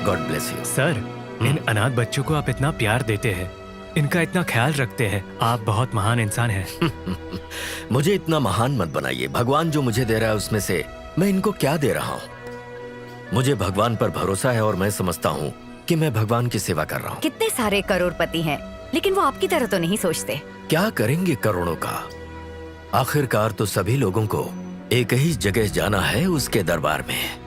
God bless you. Sir, इन अनाथ बच्चों को आप इतना प्यार देते हैं, इनका इतना ख्याल रखते हैं, आप बहुत महान इंसान हैं। मुझे इतना महान मत बनाइए। भगवान जो मुझे दे रहा है उसमें से मैं इनको क्या दे रहा हूँ? मुझे भगवान पर भरोसा है और मैं समझता हूँ कि मैं भगवान की सेवा कर रहा हूँ। कितने सारे करोड़पति हैं, लेकिन वो आपकी तरह तो नहीं सोचते। क्या करेंगे करोड़ों का? आखिरकार तो सभी लोगों को एक ही जगह जाना है, उसके दरबार में।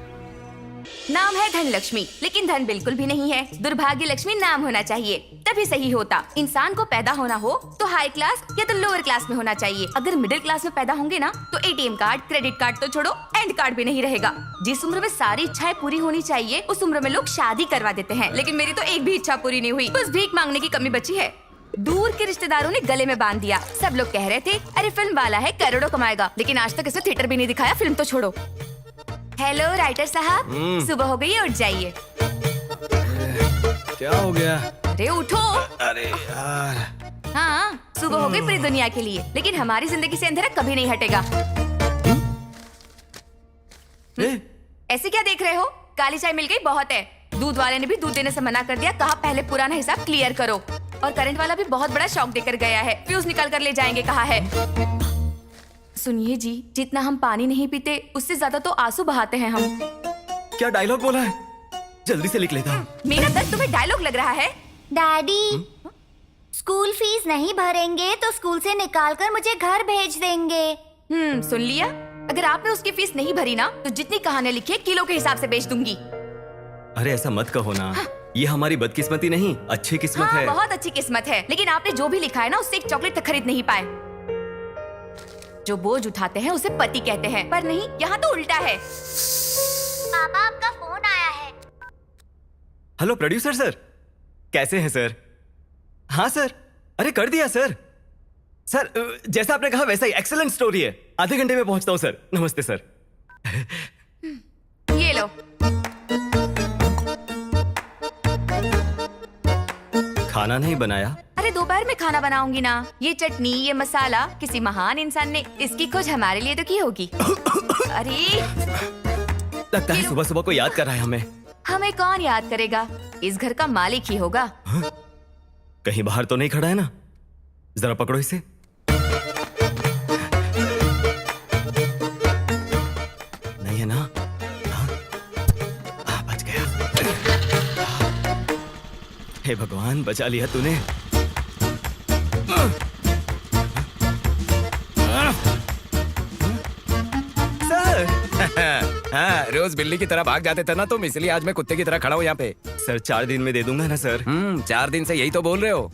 नाम है धन लक्ष्मी, लेकिन धन बिल्कुल भी नहीं है। दुर्भाग्य लक्ष्मी नाम होना चाहिए, तभी सही होता। इंसान को पैदा होना हो तो हाई क्लास या तो लोअर क्लास में होना चाहिए। अगर मिडिल क्लास में पैदा होंगे ना तो एटीएम कार्ड, क्रेडिट कार्ड तो छोड़ो, एंड कार्ड भी नहीं रहेगा। जिस उम्र में सारी इच्छाएं पूरी होनी चाहिए उस उम्र में लोग शादी करवा देते हैं, लेकिन मेरी तो एक भी इच्छा पूरी नहीं हुई। बस भीख मांगने की कमी बची है। दूर के रिश्तेदारों ने गले में बांध दिया। सब लोग कह रहे थे अरे फिल्म वाला है, करोड़ों कमाएगा, लेकिन आज तक इसे थिएटर भी नहीं दिखाया, फिल्म तो छोड़ो। हेलो राइटर साहब, सुबह हो गई, उठ जाइए। क्या हो गया? अरे उठो। अरे यार। हाँ, सुबह हो गई पूरी दुनिया के लिए, लेकिन हमारी जिंदगी से अंधेरा कभी नहीं हटेगा। ऐसे क्या देख रहे हो? काली चाय मिल गई, बहुत है। दूध वाले ने भी दूध देने से मना कर दिया, कहा पहले पुराना हिसाब क्लियर करो। और करंट वाला भी बहुत बड़ा शॉक देकर गया है, फ्यूज निकाल कर ले जाएंगे कहा है। सुनिए जी, जितना हम पानी नहीं पीते उससे ज्यादा तो आंसू बहाते हैं हम। क्या डायलॉग बोला है? जल्दी से लिख लेता हूँ। मेरा दर्द तुम्हें डायलॉग लग रहा है? डैडी, स्कूल फीस नहीं भरेंगे तो स्कूल से निकाल कर मुझे घर भेज देंगे। सुन लिया? अगर आपने उसकी फीस नहीं भरी ना तो जितनी कहानियां लिखी है किलो के हिसाब से बेच दूंगी। अरे ऐसा मत कहो ना। ये हमारी बदकिस्मती नहीं, अच्छी किस्मत है। बहुत अच्छी किस्मत है, लेकिन आपने जो भी लिखा है ना उससे एक चॉकलेट तक खरीद नहीं पाए। जो बोझ उठाते हैं उसे पति कहते हैं, पर नहीं, यहाँ तो उल्टा है। पापा, आपका फोन आया है। हेलो प्रोड्यूसर सर, कैसे हैं सर? हाँ सर, अरे कर दिया सर। सर जैसा आपने कहा वैसा ही, एक्सीलेंट स्टोरी है। आधे घंटे में पहुंचता हूँ सर। नमस्ते सर। ये लो। खाना नहीं बनाया? अरे दोपहर में खाना बनाऊंगी ना। ये चटनी, ये मसाला किसी महान इंसान ने इसकी खोज हमारे लिए तो की होगी। अरे लगता है सुबह सुबह को याद कर रहा है हमें। हमें कौन याद करेगा, इस घर का मालिक ही होगा। कहीं बाहर तो नहीं खड़ा है ना? जरा पकड़ो इसे। नहीं है ना? हाँ, बच गया। हे भगवान, बचा लिया तूने। हाँ, रोज बिल्ली की तरह भाग जाते थे ना तुम, इसलिए आज मैं कुत्ते की तरह खड़ा हूँ यहाँ पे। सर 4 दिन में दे दूंगा ना सर? 4 दिन से यही तो बोल रहे हो।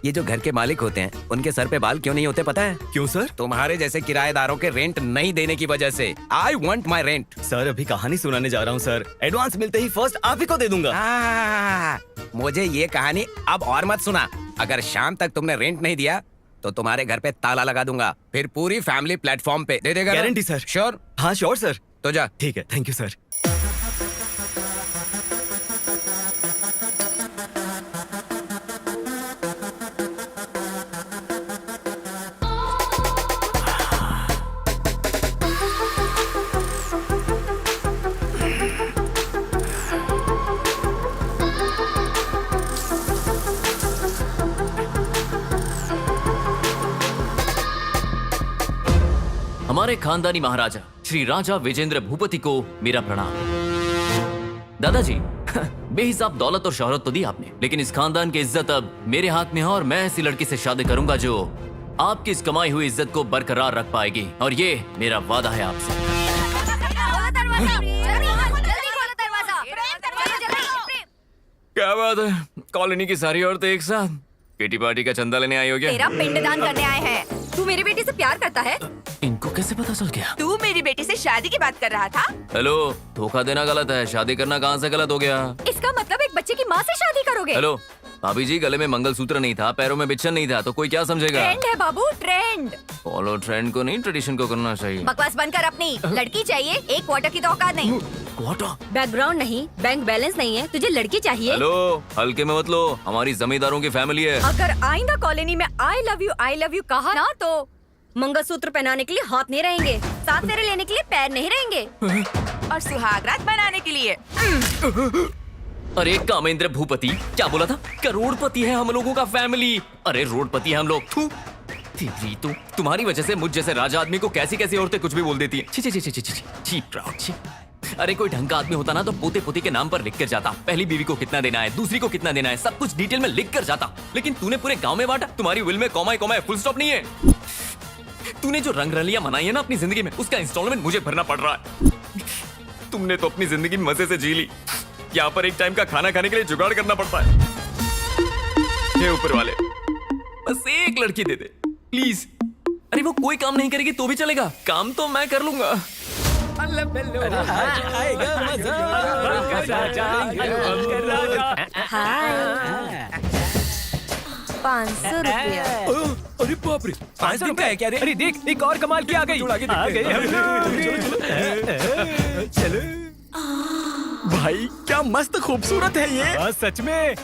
ये जो घर के मालिक होते हैं उनके सर पे बाल क्यों नहीं होते पता है? क्यों सर? तुम्हारे जैसे किराएदारों के रेंट नहीं देने की वजह से। I want my rent. Sir अभी कहानी सुनाने जा रहा हूँ सर। एडवांस मिलते ही फर्स्ट आप ही को दे दूंगा। मुझे ये कहानी अब और मत सुना। अगर शाम तक तुमने रेंट नहीं दिया तो तुम्हारे घर पे ताला लगा दूंगा, फिर पूरी फैमिली प्लेटफॉर्म पे दे देगा। Guarantee sir? श्योर? हाँ श्योर सर। तो जा। ठीक है, थैंक यू सर। हमारे खानदानी महाराजा श्री राजा विजेंद्र भूपति को मेरा प्रणाम। दादाजी, बेहिसाब दौलत और शोहरत तो दी आपने, लेकिन इस खानदान की इज्जत अब मेरे हाथ में है और मैं ऐसी लड़की से शादी करूंगा जो आपकी इस कमाई हुई इज्जत को बरकरार रख पाएगी, और ये मेरा वादा है आपसे। क्या बात है, कॉलोनी की सारी औरतें एक साथ किटी पार्टी का चंदा लेने आई हो क्या? तेरा पिंडदान करने आए हैं। तू मेरी बेटी से प्यार करता है? इनको कैसे पता चल गया? तू मेरी बेटी से शादी की बात कर रहा था? हेलो, धोखा देना गलत है, शादी करना कहाँ से गलत हो गया? इसका मतलब एक बच्चे की माँ से शादी करोगे? हेलो भाभी जी, गले में मंगलसूत्र नहीं था, पैरों में बिच्छन नहीं था, तो कोई क्या समझेगा? ट्रेंड है बाबू, ट्रेंड। फॉलो ट्रेंड को नहीं, ट्रेडिशन को करना चाहिए। बकवास बंद कर अपनी। लड़की चाहिए, एक क्वार्टर की तो औकात नहीं। क्वार्टर? बैकग्राउंड नहीं, बैंक बैलेंस नहीं है, तुझे लड़की चाहिए। हेलो, हल्के में मत लो, हमारी जमींदारों की फैमिली है। अगर आइंदा कॉलोनी में आई लव यू कहा ना तो मंगलसूत्र पहनाने के लिए हाथ नहीं रहेंगे, साथ फेरे लेने के लिए पैर नहीं रहेंगे, और सुहागरात बनाने के लिए अरे कामेंद्र भूपति, क्या बोला था? करोड़पति है हम लोगों का फैमिली। अरे रोडपति है हम लोग। थू तेरी तो, तुम्हारी वजह से मुझ जैसे राजा आदमी को कैसी कैसी औरतें कुछ भी बोल देती हैं। छी छी छी छी छी छी छी प्राउड छी। अरे कोई ढंग का आदमी होता ना तो पोते पोती के नाम पर लिख कर जाता, पहली बीवी को कितना देना है, दूसरी को कितना देना है, सब कुछ डिटेल में लिख कर जाता। लेकिन तूने पूरे गांव में बांटा। तुम्हारी विल में कॉमा कॉमा फुल स्टॉप नहीं है। तूने जो रंग रलियां मनाई है ना अपनी जिंदगी में, उसका इंस्टॉलमेंट मुझे भरना पड़ रहा है। तुमने तो अपनी जिंदगी मजे से जी ली। यहाँ पर एक टाइम का खाना खाने के लिए जुगाड़ करना पड़ता है। हे ऊपर वाले, बस एक लड़की दे दे प्लीज। अरे वो कोई काम नहीं करेगी तो भी चलेगा, काम तो मैं कर लूंगा। हाय 500 रुपया। अरे बाप रे, 5 दिन का है क्या रे? अरे देख, एक और कमाल की आ गई। आ गई हम लोग। चलो भाई, क्या मस्त खूबसूरत है ये। हाँ, सच में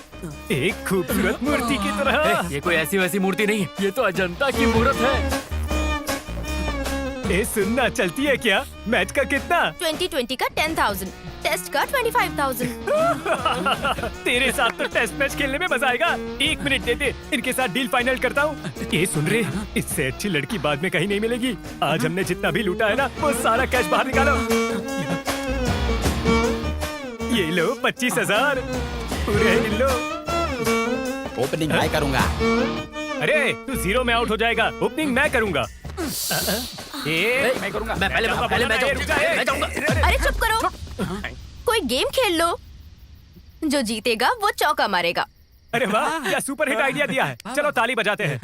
एक खूबसूरत मूर्ति की तरह। ये कोई ऐसी वैसी मूर्ति नहीं है, ये तो अजंता की मूर्त है। ए सुनना, चलती है क्या? मैच का कितना? 2020 का 10,000, टेस्ट का 25,000। तेरे साथ तो टेस्ट मैच खेलने में मजा आएगा। 1 मिनट दे दे, इनके साथ डील फाइनल करता हूँ। ये सुन रहे, इससे अच्छी लड़की बाद में कहीं नहीं मिलेगी। आज हमने जितना भी लूटा है ना, वो सारा कैश बाहर निकालो। ये लो 25,000 पूरे लो। ओपनिंग मैं करूंगा। अरे तू 0 में आउट हो जाएगा, ओपनिंग मैं करूंगा। मैं करूंगा। मैं पहले मैं जाऊंगा। अरे चुप करो, कोई गेम खेल लो। जो जीतेगा वो चौका मारेगा। अरे वाह, क्या सुपर हिट आइडिया दिया है। चलो ताली बजाते हैं।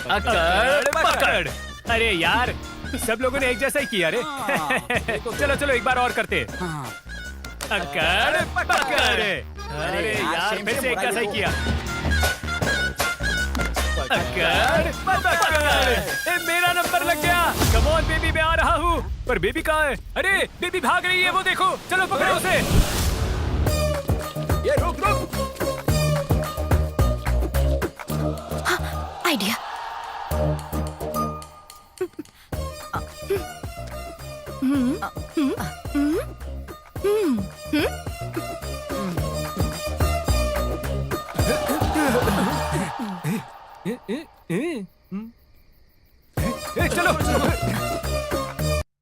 अकड़ पकड़। अरे यार, सब लोगों ने एक जैसा ही किया रे। चलो चलो एक बार और करते हैं। अकड़ पकड़। अरे यार, फिर से एक जैसा ही किया। अकड़ पकड़। ए, मेरा नंबर लग गया। कम ऑन बेबी, मैं आ रहा हूँ। पर बेबी कहाँ है? अरे बेबी भाग रही है, वो देखो। चलो पकड़ो उसे। ये रुक। आइडिया। चलो।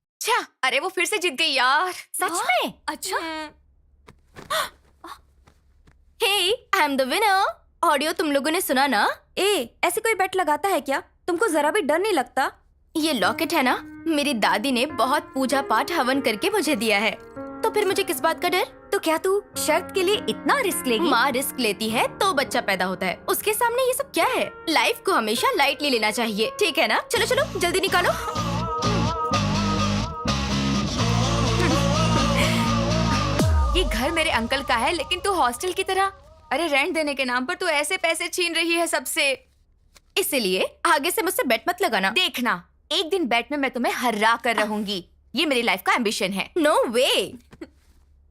अच्छा, अरे वो फिर से जीत गई यार। सच में? अच्छा। Hey, I am the winner. Audio तुम लोगों ने सुना ना? ऐसे कोई बेट लगाता है क्या? तुमको जरा भी डर नहीं लगता? ये लॉकेट है ना, मेरी दादी ने बहुत पूजा पाठ हवन करके मुझे दिया है, तो फिर मुझे किस बात का डर? तो क्या तू शर्त के लिए इतना रिस्क लेगी? माँ रिस्क लेती है तो बच्चा पैदा होता है, उसके सामने ये सब क्या है? लाइफ को हमेशा लाइटली लेना चाहिए, ठीक है ना? चलो चलो जल्दी निकालो। ये घर मेरे अंकल का है, लेकिन तू हॉस्टल की तरह, अरे रेंट देने के नाम पर तू ऐसे पैसे छीन रही है सबसे। इसलिए आगे से मुझसे बेट मत लगाना। देखना, एक दिन बेट में मैं तुम्हें हरा कर रहूंगी। ये मेरी लाइफ का एम्बिशन है। नो वे।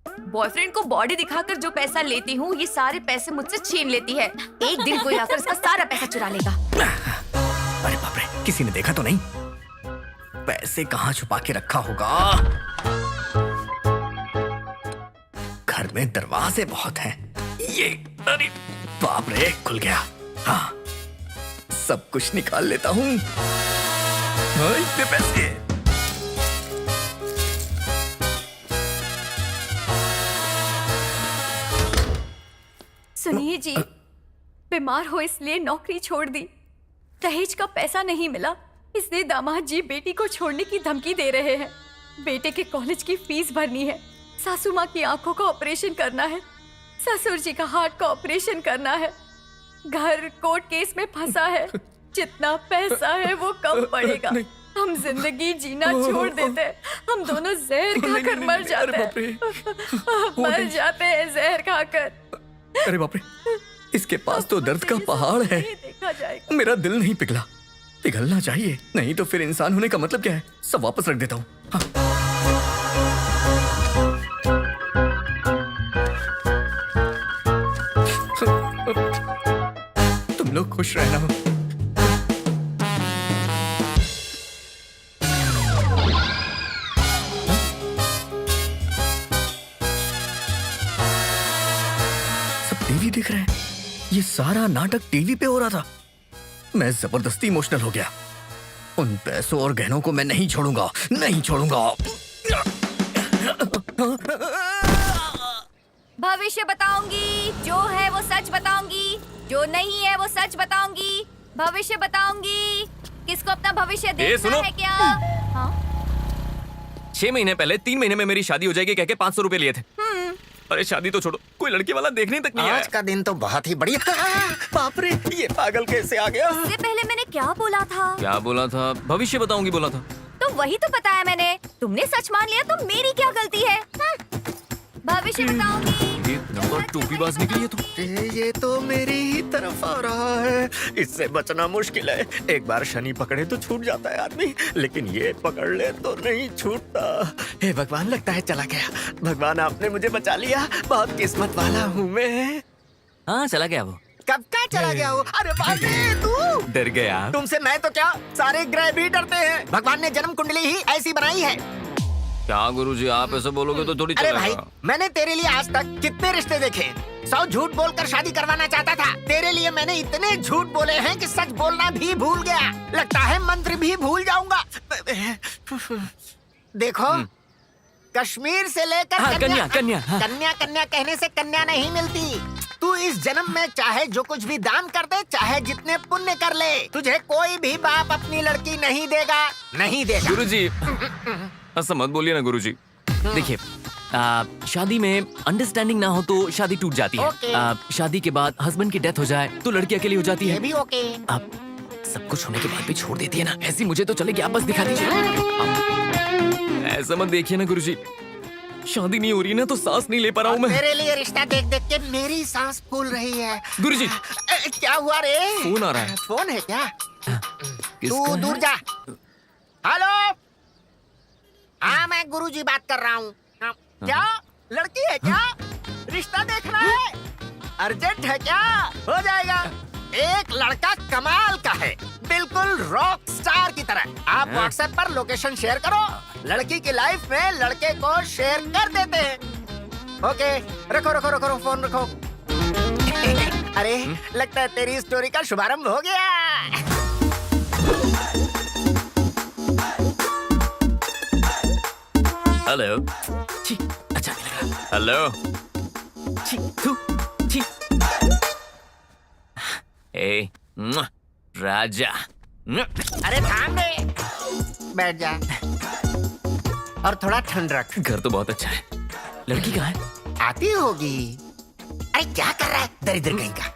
बॉयफ्रेंड को बॉडी दिखाकर जो पैसा लेती हूँ, ये सारे पैसे मुझसे छीन लेती है। एक दिन कोई आकर इसका सारा पैसा चुरा लेगा। अरे बाप रे, किसी ने देखा तो नहीं? पैसे कहाँ छुपा के रखा होगा? घर में दरवाजे बहुत हैं। ये, अरे बाप रे, खुल गया। हाँ, सब कुछ निकाल लेता हूँ। इतने पैसे। सुनिए जी, बीमार हो इसलिए नौकरी छोड़ दी। दहेज का पैसा नहीं मिला, इसलिए दामाद जी बेटी को छोड़ने की धमकी दे रहे हैं। बेटे के कॉलेज की फीस भरनी है, सासू माँ की आंखों का ऑपरेशन करना है, ससुर जी का हार्ट का ऑपरेशन करना है, घर कोर्ट केस में फंसा है। जितना पैसा है वो कम पड़ेगा। हम जिंदगी जीना छोड़ देते हैं, हम दोनों जहर खाकर मर जाते हैं। मर जाते हैं जहर खाकर। अरे बाप रे, इसके पास तो दर्द का पहाड़ है। देखा जाएगा। मेरा दिल नहीं पिघला, पिघलना चाहिए, नहीं तो फिर इंसान होने का मतलब क्या है? सब वापस रख देता हूँ। हाँ। तुम लोग खुश रहना। टीवी देख रहे हैं। ये सारा नाटक टीवी पे हो रहा था। मैं जबरदस्ती इमोशनल हो गया। उन पैसों और गहनों को मैं नहीं छोड़ूंगा, नहीं छोड़ूंगा। भविष्य बताऊंगी, जो है वो सच बताऊंगी, जो नहीं है वो सच बताऊंगी। भविष्य बताऊंगी। किसको अपना भविष्य देखना सुनो। है क्या? हाँ? 6 महीने पहले 3 महीने में मेरी शादी हो जाएगी कह के 500 रुपए लिए थे। अरे शादी तो छोड़ो, कोई लड़की वाला देखने तक नहीं आया। आज का दिन तो बहुत ही बढ़िया। बाप रे, ये पागल कैसे आ गया? इससे पहले मैंने क्या बोला था? क्या बोला था? भविष्य बताऊंगी बोला था। तो वही तो बताया मैंने। तुमने सच मान लिया तो मेरी क्या गलती है? भविष्य बताऊंगी। ये नंबर टोपीबाज निकली है तुम। ये तो मेरी ही तरफ आ रहा है। इससे बचना मुश्किल है। एक बार शनि पकड़े तो छूट जाता है आदमी, लेकिन ये पकड़ ले तो नहीं छूटता। हे भगवान, लगता है चला गया। भगवान, आपने मुझे बचा लिया। बहुत किस्मत वाला हूँ मैं। हाँ चला गया वो। कब का चला गया हो? अरे बाप रे, तू डर गया। तुमसे मैं तो क्या, सारे ग्रह भी डरते हैं। भगवान ने जन्म कुंडली ही ऐसी बनाई है। क्या गुरुजी, आप ऐसे बोलोगे तो थोड़ी अरे चलेगा। भाई, मैंने तेरे लिए आज तक कितने रिश्ते देखे। 100 झूठ बोलकर शादी करवाना चाहता था। तेरे लिए मैंने इतने झूठ बोले हैं कि सच बोलना भी भूल गया। लगता है मंत्र भी भूल जाऊंगा। देखो, कश्मीर से लेकर हाँ, कन्या, कन्या, हाँ। कन्या कन्या कहने से कन्या नहीं मिलती। तू इस जन्म में चाहे जो कुछ भी दान कर दे, चाहे जितने पुण्य कर ले, तुझे कोई भी बाप अपनी लड़की नहीं देगा, नहीं देगा। गुरुजी ऐसा मत बोलिए ना गुरुजी। देखिए, शादी में अंडरस्टैंडिंग ना हो तो शादी टूट जाती है। ओके। शादी के बाद हस्बैंड की डेथ हो जाए तो लड़की अकेली हो जाती ये है। भी ओके। आप सब कुछ होने के बाद भी छोड़ देती है ना, ऐसी मुझे तो चलेगी, आप बस दिखा दीजिए। ऐसा मत देखिए ना गुरुजी, शादी नहीं हो रही ना तो सांस नहीं ले पा रहा हूँ मैं। तेरे लिए रिश्ता देख देख के मेरी सांस फूल रही है। गुरुजी क्या हुआ रे? फोन आ रहा है। फोन है क्या? किसका तू है? दूर जा। हेलो, हाँ मैं गुरुजी बात कर रहा हूँ। क्या लड़की है क्या? रिश्ता देखना है? अर्जेंट है क्या? हो जाएगा। एक लड़का कमाल का है, बिल्कुल रॉक स्टार की तरह। आप व्हाट्सएप पर लोकेशन शेयर करो, लड़की की लाइफ में लड़के को शेयर कर देते हैं। ओके, रखो रखो रखो, फोन रखो। अरे लगता है तेरी स्टोरी का शुभारंभ हो गया। हेलो। छी, अच्छा नहीं लग रहा। हेलो। छी, थू, छी। ए, मुआ, राजा। मुआ। अरे थाम रे, बैठ जा और थोड़ा ठंड रख। घर तो बहुत अच्छा है। लड़की कहाँ है? आती होगी। अरे क्या कर रहा है दरिद्र कहीं का?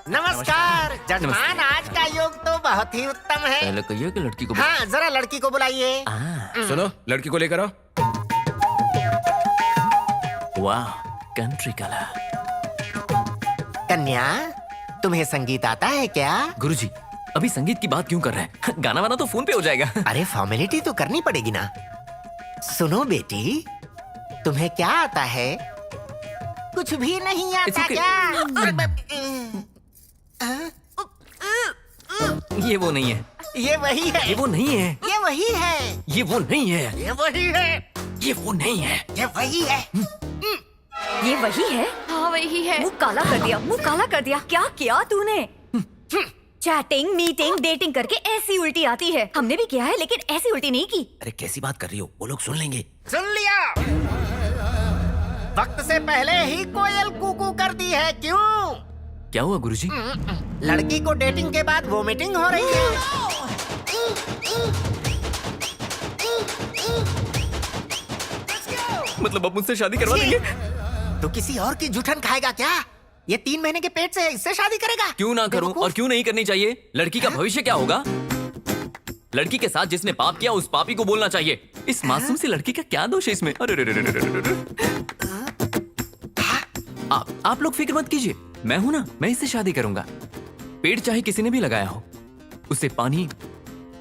नमस्कार जजमान, आज का योग तो बहुत ही उत्तम है। पहले कहिए कि लड़की को। हाँ, जरा लड़की को बुलाइए। सुनो, लड़की को लेकर आओ। वाह, कंट्री कलर। कन्या, तुम्हें संगीत आता है क्या? गुरुजी, अभी संगीत की बात क्यों कर रहे हैं? गाना वाना तो फोन पे हो जाएगा। अरे फॉर्मेलिटी तो करनी पड़ेगी ना। सुनो बेटी, तुम्हें क्या आता है? कुछ भी नहीं आता It's okay. क्या? ये वो नहीं है, ये वही है, ये वो नहीं है, ये वही है, ये वो नहीं है, ये वही है, ये वो नहीं है। ये वही है। ये वही है? हाँ वही है। मुंह काला कर दिया, मुंह काला कर दिया। क्या किया तूने? चैटिंग, मीटिंग, डेटिंग करके ऐसी उल्टी आती है। हमने भी किया है लेकिन ऐसी उल्टी नहीं की। अरे कैसी बात कर रही हो, वो लोग सुन लेंगे। सुन लिया? वक्त से पहले ही कोयल कूकू कर दी है, क्यों? क्या हुआ गुरुजी? लड़की को डेटिंग के बाद वोमिटिंग हो रही है। मतलब अब मुझसे शादी करवा देंगे? तो किसी और की जूठन खाएगा क्या? ये 3 महीने के पेट से है, इससे शादी करेगा? क्यों ना करूं और क्यों नहीं करनी चाहिए? लड़की का भविष्य क्या होगा? लड़की के साथ जिसने पाप किया उस पापी को बोलना चाहिए। इस मासूम सी लड़की का क्या दोष है इसमें? अरे रे रे रे रे रे रे। आप लोग फिक्र मत कीजिए, मैं हूं ना, मैं इससे शादी करूंगा। पेड़ चाहे किसी ने भी लगाया हो, उसे पानी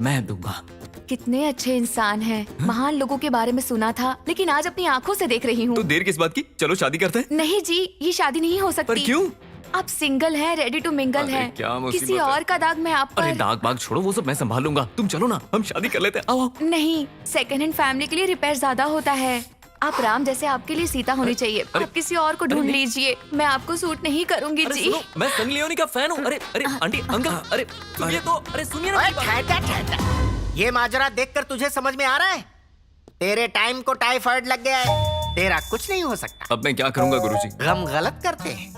मैं दूंगा। कितने अच्छे इंसान हैं। महान लोगों के बारे में सुना था, लेकिन आज अपनी आंखों से देख रही तो हूँ। देर किस बात की? चलो शादी करते हैं। नहीं जी, ये शादी नहीं हो सकती। पर क्यों? आप सिंगल हैं, रेडी टू मिंगल अरे हैं। क्या मुसीबत किसी है। और का दाग मैं आप अरे पर दाग बाग छोड़ो, वो सब मैं संभाल लूंगा। तुम चलो ना, हम शादी कर लेते हैं। आओ आओ। नहीं, सेकंड हैंड फैमिली के लिए रिपेयर ज्यादा होता है। आप राम जैसे आपके लिए सीता होनी चाहिए। आप किसी और को ढूंढ लीजिए, मैं आपको सूट नहीं करूंगी अरे जी। सुनो, मैं सनी लियोनी का फैन हूँ। अरे अरे आंटी अंकल, अरे सुनिए तो, अरे सुनिए ना ओए, मेरी बात। ठहर ठहर। ये माजरा देखकर तुझे समझ में आ रहा है? तेरे टाइम को टाइफाइड लग गया है, तेरा कुछ नहीं हो सकता। अब मैं क्या करूंगा गुरुजी? गम गलत करते हैं।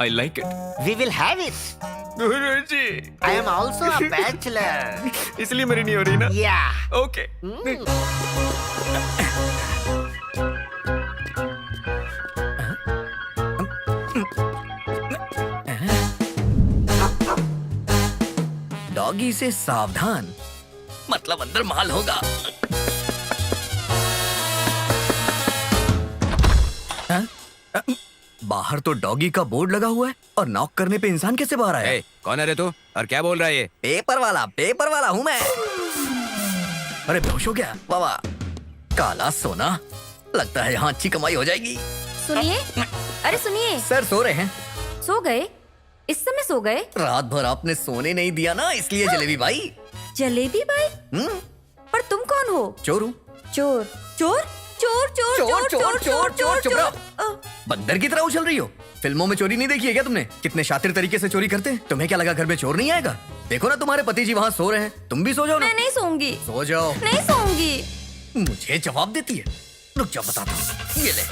I like it we will have it. Guruji, I am also a bachelor. इसलिए मेरी नहीं हो रही ना? या ओके। डॉगी से सावधान, मतलब अंदर माल होगा। हाँ? बाहर तो डॉगी का बोर्ड लगा हुआ है और नॉक करने पे इंसान कैसे बाहर आया? ए, कौन है रे तू और क्या बोल रहा है ये? पेपर वाला हूँ मैं। अरे बेहोश हो गया? वाह, काला सोना, लगता है यहाँ अच्छी कमाई हो जाएगी। सुनिए, अरे सुनिए, सर सो रहे हैं। सो गए? इस समय सो गए? रात भर आपने सोने नहीं दिया ना, इसलिए जलेबी भाई। जलेबी भाई? पर तुम कौन हो? चोर हूँ। चोर चोर चोर चोर चोर चोर चोर चोर चुप चोर। रहो। बंदर की तरह उछल रही हो। फिल्मों में चोरी नहीं देखी है क्या तुमने? कितने शातिर तरीके से चोरी करते हैं। तुम्हें क्या लगा घर में चोर नहीं आएगा? देखो ना तुम्हारे पति जी वहाँ सो रहे हैं, तुम भी सो जाओ ना। मैं नहीं सोऊंगी। सो जाओ। नहीं सोऊंगी। मुझे जवाब देती है। रुक जाओ बताता हूँ। ये ले,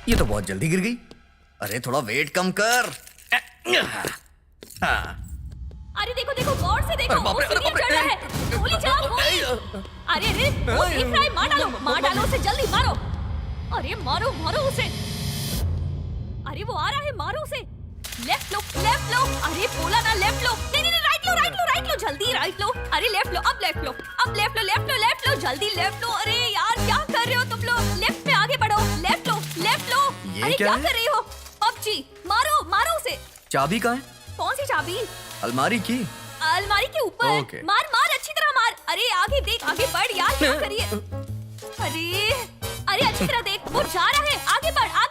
ये तो बहुत जल्दी गिर गई। अरे थोड़ा वेट कम कर। हाँ। अरे देखो देखो, गौर से देखो, बाप रे, वो सीढ़ियाँ बाप रे, चढ़ रहा है। गोली चलाओ, गोली। अरे अरे, वो दिख रहा है, मार डालो उसे, जल्दी मारो। अरे मारो मारो उसे। अरे वो आ रहा है, मारो उसे। लेफ्ट लो। अरे बोला ना लेफ्ट लो। नहीं, राइट लो, जल्दी राइट लो। अरे लेफ्ट लो, अब लेफ्ट लो, जल्दी लेफ्ट लो। अरे यार क्या कर रहे हो तुम लोग? लेफ्ट में आगे बढ़ो, लेफ्ट लो। ये अरे क्या क्या है? कर रही हो? पबजी, मारो उसे। चाबी कहाँ है? कौन सी चाबी? अलमारी की। अलमारी के ऊपर। ओके। मार अच्छी तरह मार। अरे आगे देख, आगे बढ़ यार, क्या करिए? अरे अच्छी तरह देख, वो जा रहा है, आगे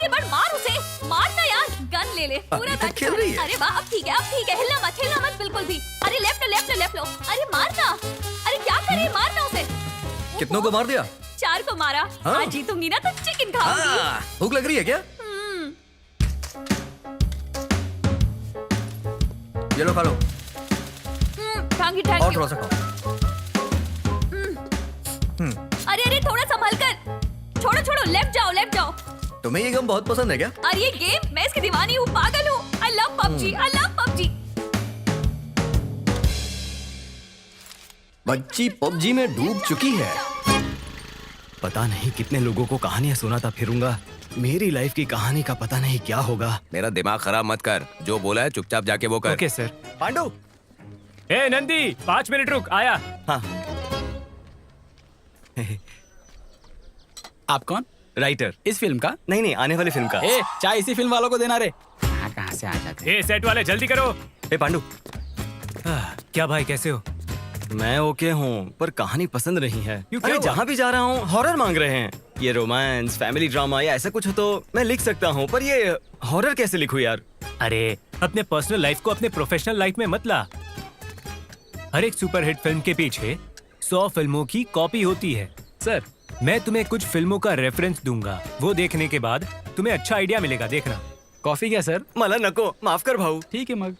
बढ़, मार उसे, मारना यार, गन ले ले, पूरा अभी तक गन खेल रही है। अरे वाह, अब ठीक है, हिलना मत बिल्कुल भी। अरे लेफ्ट लो। अरे मारना, अरे क्या करे, मारना उसे। कितनों को मार दिया? 4 को मारा। हाँ। आज जीतूंगी ना तो चिकन खाऊंगी। भूख लग रही है क्या? ये लो, खा लो। थैंक और यू। थोड़ा सा खाओ। अरे थोड़ा संभल कर। छोड़ो, लेफ्ट जाओ। तुम्हें ये गेम बहुत पसंद है क्या? अरे ये गेम, मैं इसकी दीवानी हूँ, पागल हूँ। I love PUBG. बच्ची पबजी में डूब चुकी है। पता नहीं कितने लोगों को कहानियां सुनाता फिरूंगा, मेरी लाइफ की कहानी का पता नहीं क्या होगा। मेरा दिमाग खराब मत कर, जो बोला है चुपचाप जाके वो कर। Okay sir. पांडु, ए नंदी, 5 मिनट रुक, आया। हाँ। आप कौन? राइटर। इस फिल्म का? नहीं, आने वाली फिल्म का। ए, चाय इसी फिल्म वालों को देना रे। कहाँ से आ जाते हैं? ए सेट वाले जल्दी करो। ए पांडु, क्या भाई, कैसे हो? मैं ओके हूँ, पर कहानी पसंद नहीं है। क्यों, क्या अरे हुआ? जहाँ भी जा रहा हूँ हॉरर मांग रहे हैं। ये रोमांस, फैमिली ड्रामा या ऐसा कुछ हो तो मैं लिख सकता हूँ, पर ये हॉरर कैसे लिखूं यार? अरे अपने पर्सनल लाइफ को अपने प्रोफेशनल लाइफ में मत ला। हर एक सुपरहिट फिल्म के पीछे 100 फिल्मों की कॉपी होती है। सर, मैं तुम्हें कुछ फिल्मों का रेफरेंस दूंगा, वो देखने के बाद तुम्हें अच्छा आइडिया मिलेगा, देखना। कॉफी क्या सर? मला नको, माफ कर भाऊ। ठीक है मग।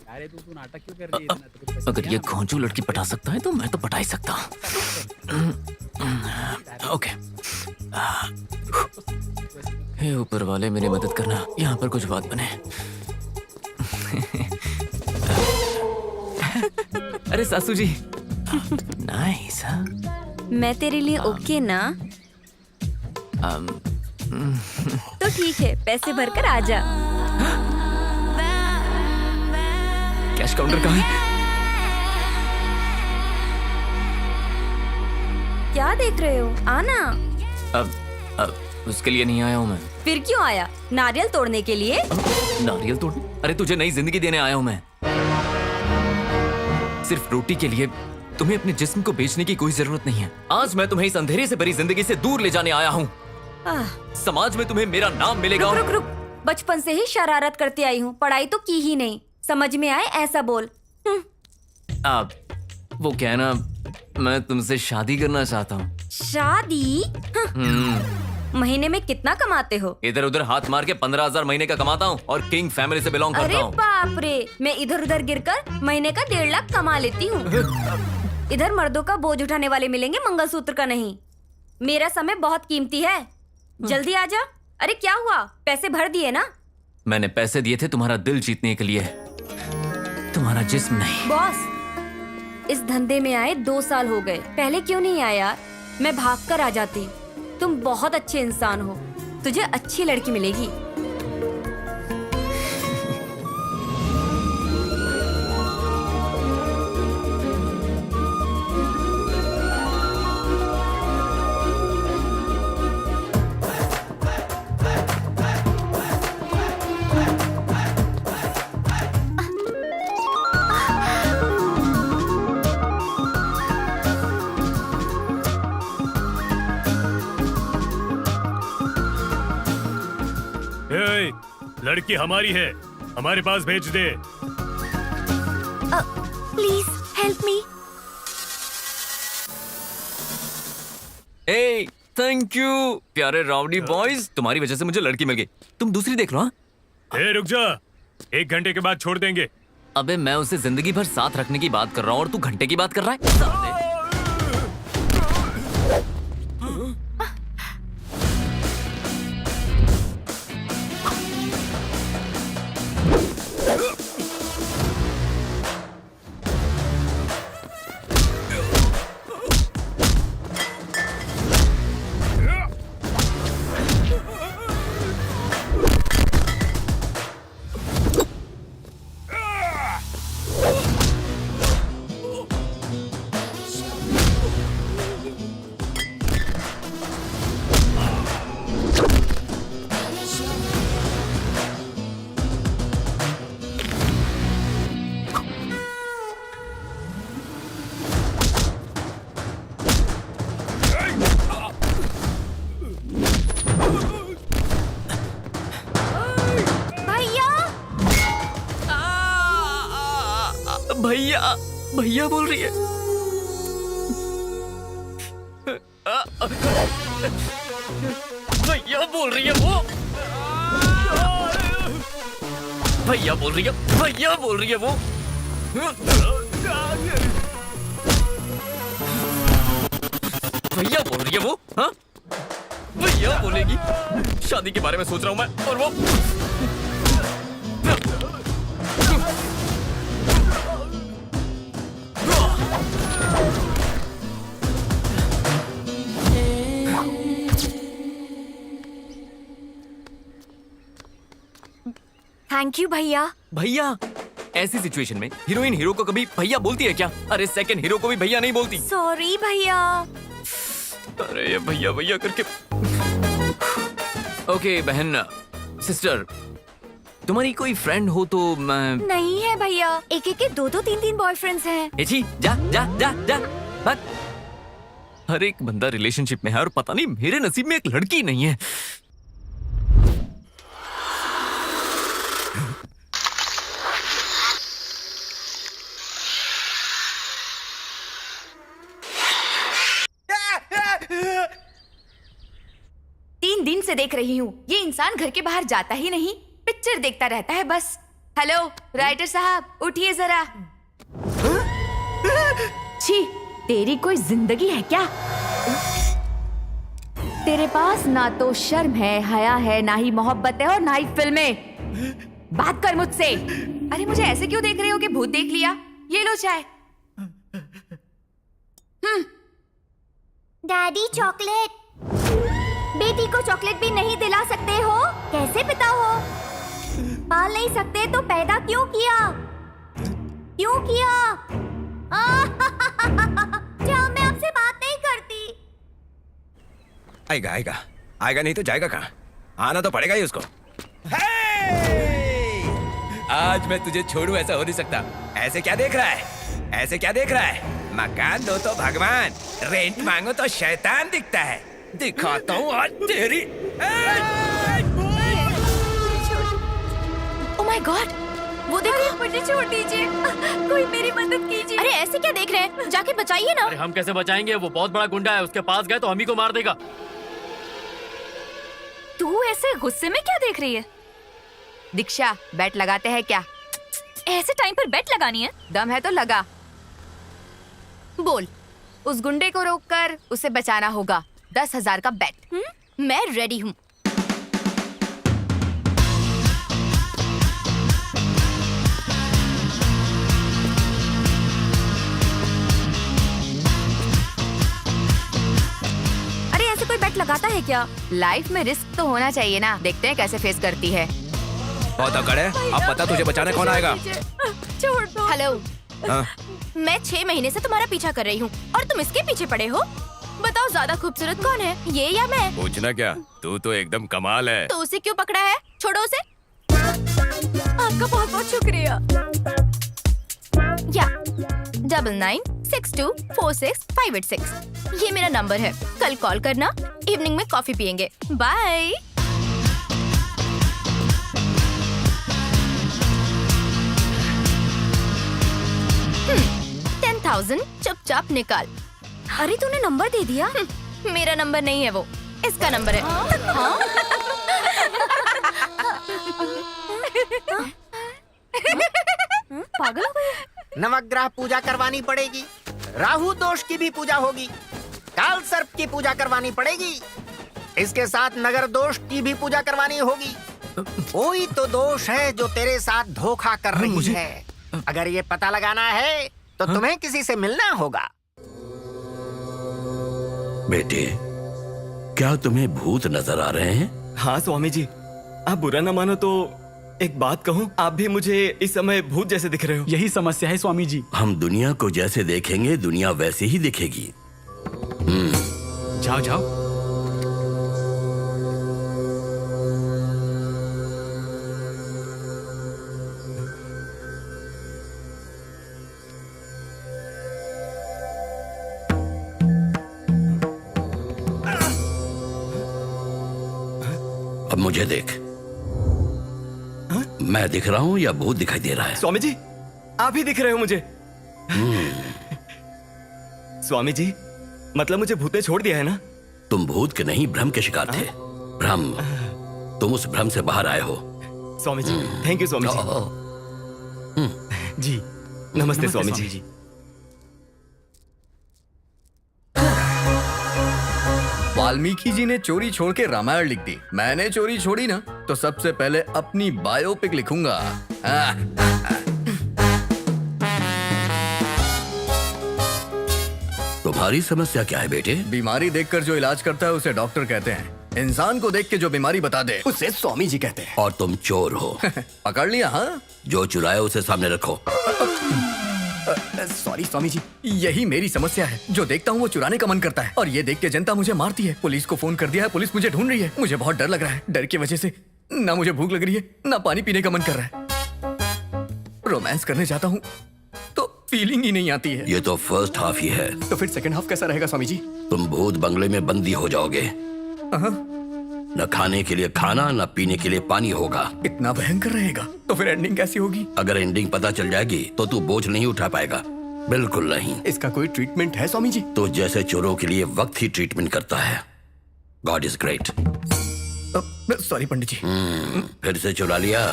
अरे तू नाटक क्यों कर रही है? इतना तो कुछ पैसा अगर दिया ये ना। घोंचू लड़की पटा सकता है तो मैं तो पटा ही सकता हूँ। ओके। हे ऊपर वाले, मेरी मदद करना, यहाँ पर कुछ बात बने। अरे सासू जी, नाइस। मैं तेरे लिए ओके ना? तो ठीक है, पैसे भरकर आ जा। कैश काउंटर कहाँ है? क्या देख रहे हो? आना। अब उसके लिए नहीं आया हूँ मैं। फिर क्यों आया? नारियल तोड़ने के लिए? नारियल तोड़? अरे तुझे नई जिंदगी देने आया हूँ मैं। सिर्फ रोटी के लिए तुम्हें अपने जिस्म को बेचने की कोई जरूरत नहीं है। आज मैं तुम्हें इस अंधेरे से भरी जिंदगी से दूर ले जाने आया हूँ। समाज में तुम्हें मेरा नाम मिलेगा। रुक। बचपन से ही शरारत करती आई हूँ, पढ़ाई तो की ही नहीं। समझ में आए ऐसा बोल। अब वो क्या है ना, मैं तुमसे शादी करना चाहता हूँ। शादी? महीने में कितना कमाते हो? इधर उधर हाथ मार के 15,000 महीने का कमाता हूँ और किंग फैमिली से बिलोंग करता अरे हूँ। बाप रे, मैं इधर उधर गिरकर महीने का 1.5 लाख कमा लेती हूँ। इधर मर्दों का बोझ उठाने वाले मिलेंगे, मंगलसूत्र का नहीं। मेरा समय बहुत कीमती है, जल्दी आ जा। अरे क्या हुआ, पैसे भर दिए ना? मैंने पैसे दिए थे तुम्हारा दिल जीतने के लिए, तुम्हारा जिस्म नहीं। बॉस, इस धंधे में आए 2 साल हो गए, पहले क्यों नहीं आया यार? मैं भाग कर आ जाती। तुम बहुत अच्छे इंसान हो, तुझे अच्छी लड़की मिलेगी। ए, लड़की हमारी है, हमारे पास भेज दे। Please help me. ए, थैंक यू प्यारे राउडी बॉयज, तुम्हारी वजह से मुझे लड़की मिल गई। तुम दूसरी देख लो। हाँ, ए, रुक जा, 1 घंटे के बाद छोड़ देंगे। अबे मैं उसे जिंदगी भर साथ रखने की बात कर रहा हूँ और तू घंटे की बात कर रहा है। भैया भैया बोल रही है। भैया बोल रही है वो। भैया बोल रही है, भैया बोल रही है वो। भैया बोल रही है वो। हाँ, भैया बोलेगी। शादी के बारे में सोच रहा हूं मैं और वो। थैंक यू भैया। भैया, ऐसी सिचुएशन में हीरोइन हीरो को कभी भैया बोलती है क्या? अरे सेकंड हीरो को भी भैया नहीं बोलती। सॉरी भैया। अरे ये भैया भैया करके। ओके बहन, सिस्टर, तुम्हारी कोई फ्रेंड हो तो मैं। नहीं है भैया, एक एक के 2-2 3-3 बॉयफ्रेंड्स हैं। ए जी, जा जा जा जा। बस हर एक बंदा रिलेशनशिप में है और पता नहीं मेरे नसीब में एक लड़की नहीं है। दिन से देख रही हूँ, ये इंसान घर के बाहर जाता ही नहीं, पिक्चर देखता रहता है बस। हेलो राइटर साहब, उठिए जरा। छी, तेरी कोई जिंदगी है क्या? तेरे पास ना तो शर्म है, हया है, ना ही मोहब्बत है और ना ही फिल्में। बात कर मुझसे। अरे मुझे ऐसे क्यों देख रहे हो कि भूत देख लिया? ये लो चाय। Daddy chocolate. बेटी को चॉकलेट भी नहीं दिला सकते हो? कैसे पिता हो? पाल नहीं सकते तो पैदा क्यों किया? क्यों किया? क्या मैं आपसे बात नहीं करती? आएगा आएगा आएगा, नहीं तो जाएगा कहाँ? आना तो पड़ेगा ही उसको। आज मैं तुझे छोड़ू ऐसा हो नहीं सकता। ऐसे क्या देख रहा है? ऐसे क्या देख रहा है? मकान दो तो भगवान, रेंट मांगो तो शैतान दिखता है। दिखाता हूँ आज तेरी। ओह माय गॉड, वो देखो, मुझे छोड़ दीजिए, कोई मेरी मदद कीजिए। अरे ऐसे क्या देख रहे हैं, जाके बचाइए ना। हम कैसे बचाएंगे? वो बहुत बड़ा गुंडा है, उसके पास गए तो हम ही को मार देगा। तू ऐसे गुस्से में क्या देख रही है? दीक्षा, बैट लगाते हैं क्या? ऐसे टाइम पर बेट लगानी है? दम है तो लगा। बोल, उस गुंडे को रोककर उसे बचाना होगा। 10,000 का बेट। मैं रेडी हूँ। अरे ऐसे कोई बेट लगाता है क्या? लाइफ में रिस्क तो होना चाहिए ना। देखते हैं कैसे फेस करती है। बहुत अकड़ है। अब पता तुझे बचाने कौन आएगा? छोड़ दो। हेलो, हाँ? मैं 6 महीने से तुम्हारा पीछा कर रही हूँ और तुम इसके पीछे पड़े हो। बताओ ज्यादा खूबसूरत कौन है, ये या मैं? पूछना क्या, तू तो एकदम कमाल है। तो उसे क्यों पकड़ा है? छोड़ो उसे। आपका बहुत बहुत शुक्रिया। या 9962465686 ये मेरा नंबर है। कल कॉल करना, इवनिंग में कॉफी पियेंगे। बाय। 10,000 चुपचाप निकाल। अरे तूने नंबर दे दिया? मेरा नंबर नहीं है वो, इसका नंबर है। हाँ? पागल हो गई? नवग्रह पूजा करवानी पड़ेगी, राहु दोष की भी पूजा होगी, काल सर्प की पूजा करवानी पड़ेगी, इसके साथ नगर दोष की भी पूजा करवानी होगी। कोई तो दोष है जो तेरे साथ धोखा कर रही है। अगर ये पता लगाना है तो तुम्हें किसी से मिलना होगा। बेटे, क्या तुम्हें भूत नजर आ रहे हैं? हाँ स्वामी जी, आप बुरा ना मानो तो एक बात कहूँ, आप भी मुझे इस समय भूत जैसे दिख रहे हो। यही समस्या है स्वामी जी। हम दुनिया को जैसे देखेंगे दुनिया वैसे ही दिखेगी। जाओ जाओ। अब मुझे देख। मैं दिख रहा हूँ या भूत दिखाई दे रहा है? स्वामी जी, आप ही दिख रहे हो मुझे। स्वामी जी, मतलब मुझे भूत ने छोड़ दिया है ना? तुम भूत के नहीं, भ्रम के शिकार थे। भ्रम, तुम उस भ्रम से बाहर आए हो। Swami ji, thank you Swami ji. जी नमस्ते स्वामी जी। वाल्मीकि जी ने चोरी छोड़ के रामायण लिख दी। मैंने चोरी छोड़ी ना तो सबसे पहले अपनी बायोपिक लिखूंगा। तुम्हारी समस्या क्या है बेटे? बीमारी देखकर जो इलाज करता है उसे डॉक्टर कहते हैं। इंसान को देख के जो बीमारी बता दे उसे स्वामी जी कहते हैं। और तुम चोर हो। पकड़ लिया? हाँ, जो चुराया उसे सामने रखो। सॉरी स्वामी जी, यही मेरी समस्या है। जो देखता हूँ वो चुराने का मन करता है और ये देख के जनता मुझे मारती है। पुलिस को फोन कर दिया है, पुलिस मुझे ढूंढ रही है। मुझे बहुत डर लग रहा है। डर की वजह से ना मुझे भूख लग रही है ना पानी पीने का मन कर रहा है। रोमांस करने जाता हूँ तो फीलिंग ही नहीं आती है। ये तो फर्स्ट हाफ ही है। तो फिर सेकंड हाफ कैसा रहेगा स्वामी जी? तुम भूत बंगले में बंदी हो जाओगे। न खाने के लिए खाना न पीने के लिए पानी होगा। इतना भयंकर रहेगा तो फिर एंडिंग कैसी होगी? अगर एंडिंग पता चल जाएगी तो तू बोझ नहीं उठा पाएगा। बिल्कुल नहीं। इसका कोई ट्रीटमेंट है स्वामी जी? तो जैसे चोरों के लिए वक्त ही ट्रीटमेंट करता है। God is great. सॉरी पंडित जी। फिर से चुरा लिया?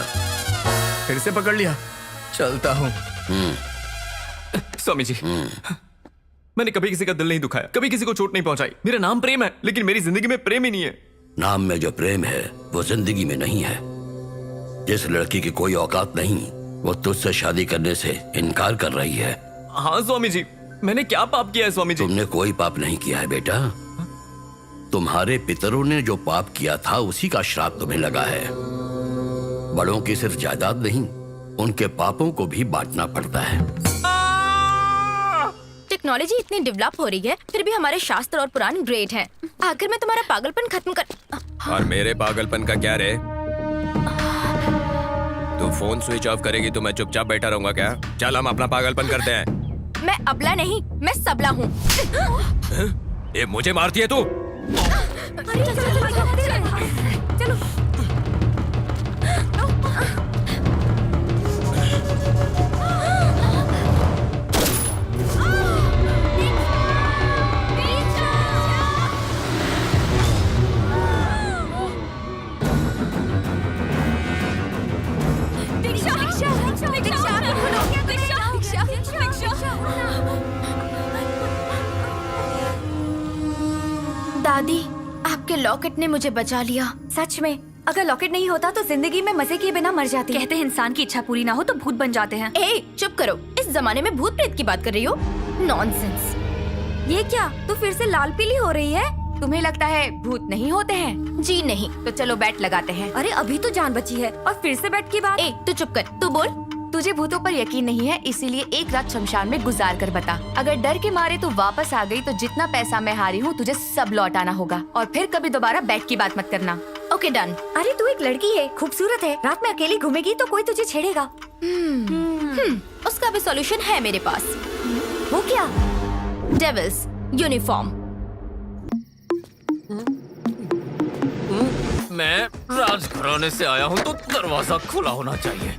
फिर से पकड़ लिया। चलता हूँ। स्वामी जी, मैंने कभी किसी का दिल नहीं दुखाया, कभी किसी को चोट नहीं पहुंचाई। मेरा नाम प्रेम है, लेकिन मेरी जिंदगी में प्रेम ही नहीं है। नाम में जो प्रेम है वो जिंदगी में नहीं है। जिस लड़की की कोई औकात नहीं वो तुझसे शादी करने से इनकार कर रही है। हाँ स्वामी जी, मैंने क्या पाप किया है स्वामी जी? तुमने कोई पाप नहीं किया है बेटा। तुम्हारे पितरों ने जो पाप किया था उसी का श्राप तुम्हें लगा है। बड़ों की सिर्फ जायदाद नहीं, उनके पापों को भी बांटना पड़ता है। टेक्नोलॉजी इतनी डेवलप हो रही है, फिर भी हमारे शास्त्र और पुराण ग्रेट हैं। आखिर मैं तुम्हारा पागलपन खत्म कर। और मेरे पागलपन का क्या रे? तू फोन स्विच ऑफ करेगी तो मैं चुपचाप बैठा रहूंगा क्या? चल हम अपना पागलपन करते हैं। मैं अबला नहीं, मैं सबला हूँ। ये मुझे मारती है तू? चलो आपके लॉकेट ने मुझे बचा लिया। सच में, अगर लॉकेट नहीं होता तो जिंदगी में मजे किए बिना मर जाती। कहते हैं इंसान की इच्छा पूरी ना हो तो भूत बन जाते हैं। ए, चुप करो। इस जमाने में भूत प्रेत की बात कर रही हो? नॉनसेंस। ये क्या, तू फिर से लाल पीली हो रही है? तुम्हें लगता है भूत नहीं होते हैं? जी नहीं। तो चलो बैट लगाते हैं। अरे अभी तो जान बची है और फिर से बैठ की बात। ए, तू चुप कर। तू बोल। तुझे भूतों पर यकीन नहीं है, इसीलिए एक रात शमशान में गुजार कर बता। अगर डर के मारे तू वापस आ गई तो जितना पैसा मैं हारी हूँ तुझे सब लौटाना होगा, और फिर कभी दोबारा बैट की बात मत करना। Okay done. अरे तू एक लड़की है, खूबसूरत है, रात में अकेली घूमेगी तो कोई तुझे छेड़ेगा। उसका भी सॉल्यूशन है मेरे पास। वो क्या? Devil's uniform. मैं राजघराने से आया हूँ तो दरवाजा खुला होना चाहिए।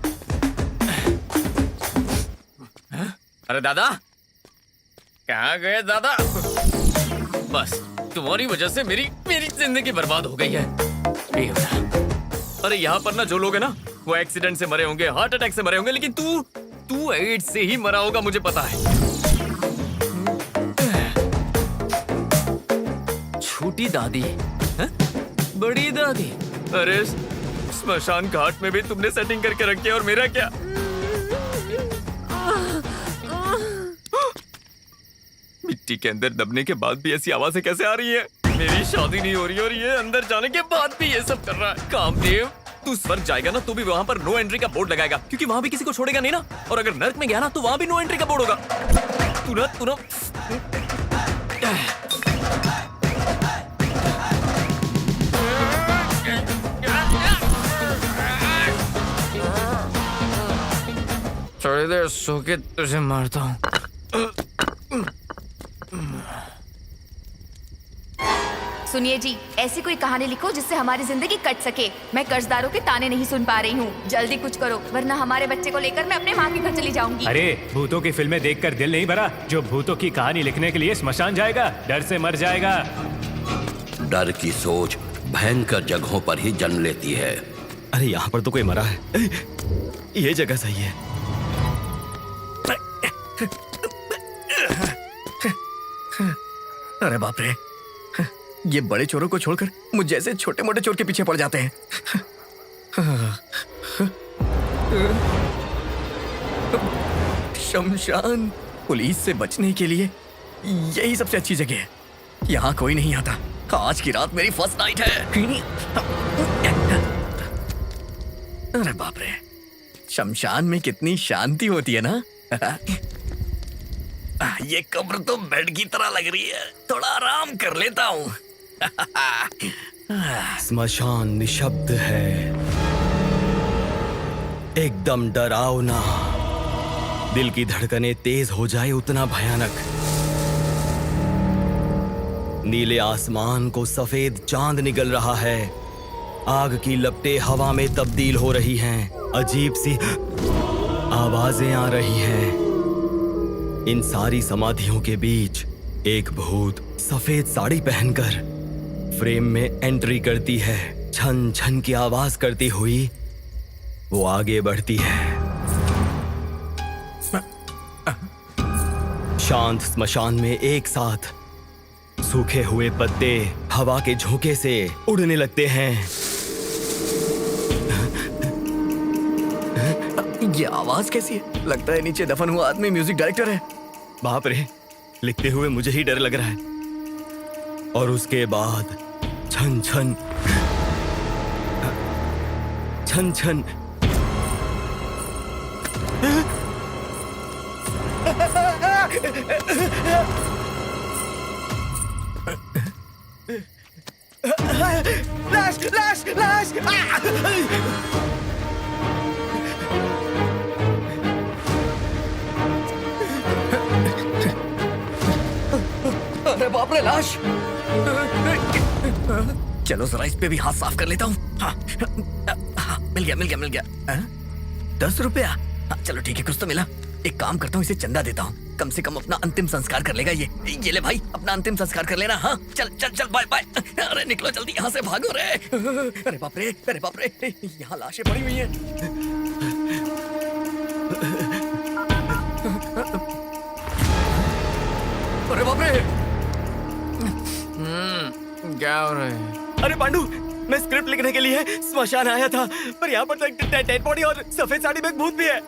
अरे दादा, कहाँ गए दादा? बस तुम्हारी वजह से मेरी जिंदगी बर्बाद हो गई है। अरे यहाँ पर ना जो लोग हैं ना, वो एक्सीडेंट से मरे होंगे, हार्ट अटैक से मरे होंगे, लेकिन तू एड्स से ही मरा होगा, मुझे पता है। छोटी दादी है? बड़ी दादी? अरे स्मशान घाट में भी तुमने सेटिंग करके रखी है, और मेरा क्या? मिट्टी के अंदर दबने के बाद भी ऐसी आवाजें कैसे आ रही है? मेरी शादी नहीं हो रही और ये अंदर जाने के बाद भी ये सब कर रहा है। कामदेव, तू स्वर्ग जाएगा ना तो भी वहाँ पर नो एंट्री का बोर्ड लगाएगा, क्योंकि वहाँ भी किसी को छोड़ेगा नहीं ना। और अगर नर्क में गया ना तो वहाँ भी नो एंट्री का बोर्ड होगा। तू ना थोड़ी देर सो के तुझे मारता हूँ। सुनिए जी, ऐसी कोई कहानी लिखो जिससे हमारी जिंदगी कट सके। मैं कर्जदारों के ताने नहीं सुन पा रही हूँ। जल्दी कुछ करो, वरना हमारे बच्चे को लेकर मैं अपने माँ के घर चली जाऊंगी। अरे भूतों की फिल्में देखकर दिल नहीं भरा? जो भूतों की कहानी लिखने के लिए श्मशान जाएगा, डर से मर जाएगा। डर की सोच भयंकर जगहों पर ही जन्म लेती है। अरे यहाँ पर तो कोई मरा है। ये जगह सही है। अरे बाप रे, ये बड़े चोरों को छोड़कर मुझ जैसे छोटे मोटे चोर के पीछे पड़ जाते हैं। शमशान पुलिस से बचने के लिए यही सबसे अच्छी जगह है। यहाँ कोई नहीं आता। आज की रात मेरी फर्स्ट नाइट है। अरे बाप रे, शमशान में कितनी शांति होती है ना। ये कब्र तो बेड की तरह लग रही है, थोड़ा आराम कर लेता हूँ। स्मशान निशब्द है, एकदम डरावना। दिल की धड़कनें तेज हो जाए उतना भयानक। नीले आसमान को सफेद चांद निगल रहा है। आग की लपटें हवा में तब्दील हो रही हैं। अजीब सी आवाजें आ रही हैं। इन सारी समाधियों के बीच एक भूत सफेद साड़ी पहनकर फ्रेम में एंट्री करती है। छन छन की आवाज करती हुई वो आगे बढ़ती है। शांत स्मशान में एक साथ सूखे हुए पत्ते हवा के झोंके से उड़ने लगते हैं। ये आवाज कैसी है? लगता है नीचे दफन हुआ आदमी म्यूजिक डायरेक्टर है। बाप रे, लिखते हुए मुझे ही डर लग रहा है। और उसके बाद छन छन छन छन लाश लाश लाश। अरे बाप रे, लाश। चलो जरा इस पे भी हाथ साफ कर लेता हूँ। हाँ, मिल गया। 10 रुपया? हाँ, चलो ठीक है, कुछ तो मिला। एक काम करता हूँ, इसे चंदा देता हूँ। कम से कम अपना अंतिम संस्कार कर लेगा ये ले भाई, अपना अंतिम संस्कार कर लेना। हाँ, चल बाय बाय। अरे निकलो जल्दी यहाँ से, भागो रे। अरे बाप रे, यहाँ लाशें पड़ी हुई हैं। अरे बाप रे, क्या हो रहा है? अरे पांडु, मैं स्क्रिप्ट लिखने के लिए स्मशान आया था, पर यहाँ पर तो एक डेड बॉडी और सफेद साड़ी में एक भूत भी है।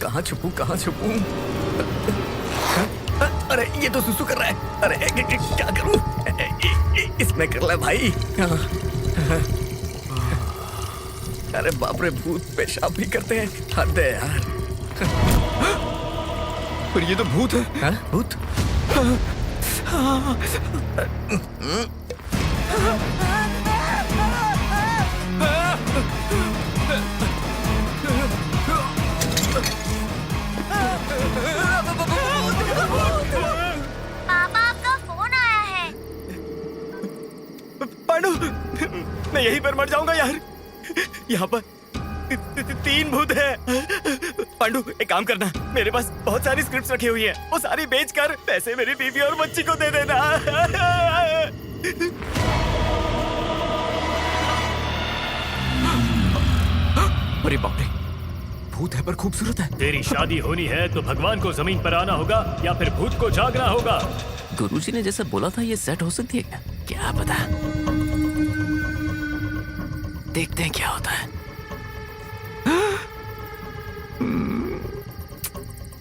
कहाँ छुपूं, कहाँ छुपूं? अरे ये तो सुसु कर रहा है। अरे क्या करूं? इसमें कर ले भाई। अरे बाप रे, भूत पेशाब भी करते हैं। हद है यार। पर ये तो भूत है। हाँ? भूत? पापा, आपका फोन आया है। पांडु, मैं यहीं पर मर जाऊंगा यार। यहाँ पर 3 भूत है। पांडु, एक काम करना, मेरे पास बहुत सारी स्क्रिप्ट्स रखी हुई हैं, वो सारी बेचकर पैसे मेरी बीवी और बच्ची को दे देना। अरे बाप रे, भूत है पर खूबसूरत है। तेरी शादी होनी है तो भगवान को जमीन पर आना होगा या फिर भूत को जागना होगा। गुरुजी ने जैसा बोला था ये सेट हो सकती है क्या? क्या पता, देखते हैं क्या होता है।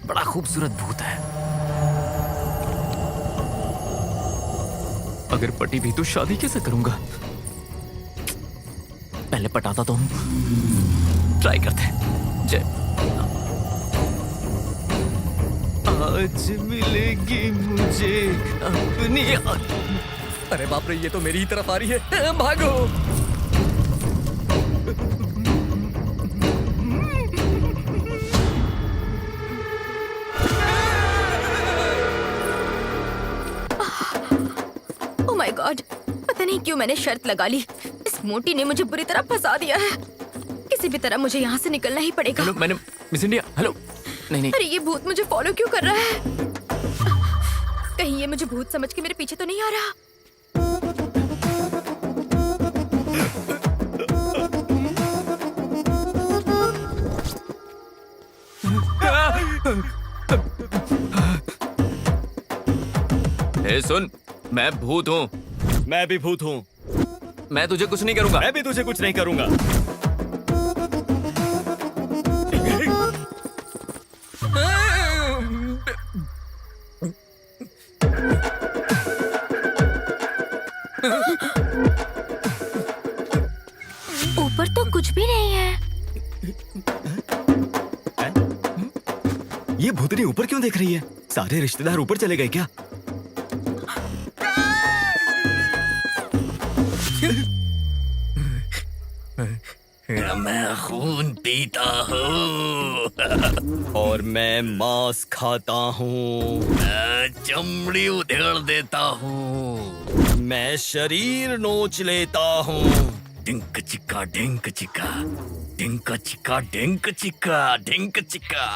बड़ा खूबसूरत भूत है। अगर पटी भी तो शादी कैसे करूंगा? पहले पटाता तो हूं, ट्राई करते हैं। जय। आज मिलेगी मुझे अपनी। अरे बाप रे, ये तो मेरी ही तरफ आ रही है। भागो। ओह माय गॉड, पता नहीं क्यों मैंने शर्त लगा ली। इस मोटी ने मुझे बुरी तरह फंसा दिया है। किसी भी तरह मुझे यहाँ से निकलना ही पड़ेगा। हेलो, मैंने मिस इंडिया। हेलो। नहीं नहीं, अरे ये भूत मुझे फॉलो क्यों कर रहा है? कहीं ये मुझे भूत समझ के मेरे पीछे तो नहीं आ रहा? ए सुन, मैं भूत हूँ। मैं भी भूत हूँ। मैं तुझे कुछ नहीं करूंगा। मैं भी तुझे कुछ नहीं करूंगा। ऊपर तो कुछ भी नहीं है। ये भूतनी ऊपर क्यों देख रही है? सारे रिश्तेदार ऊपर चले गए क्या? मैं खून पीता हूँ और मैं मांस खाता हूँ। मैं चमड़ी उधेड़ देता हूँ। मैं शरीर नोच लेता हूँ। डिंक चिक्का डिंक चिक्का, डिंक चिक्का डिंक चिक्का, डिंक चिक्का।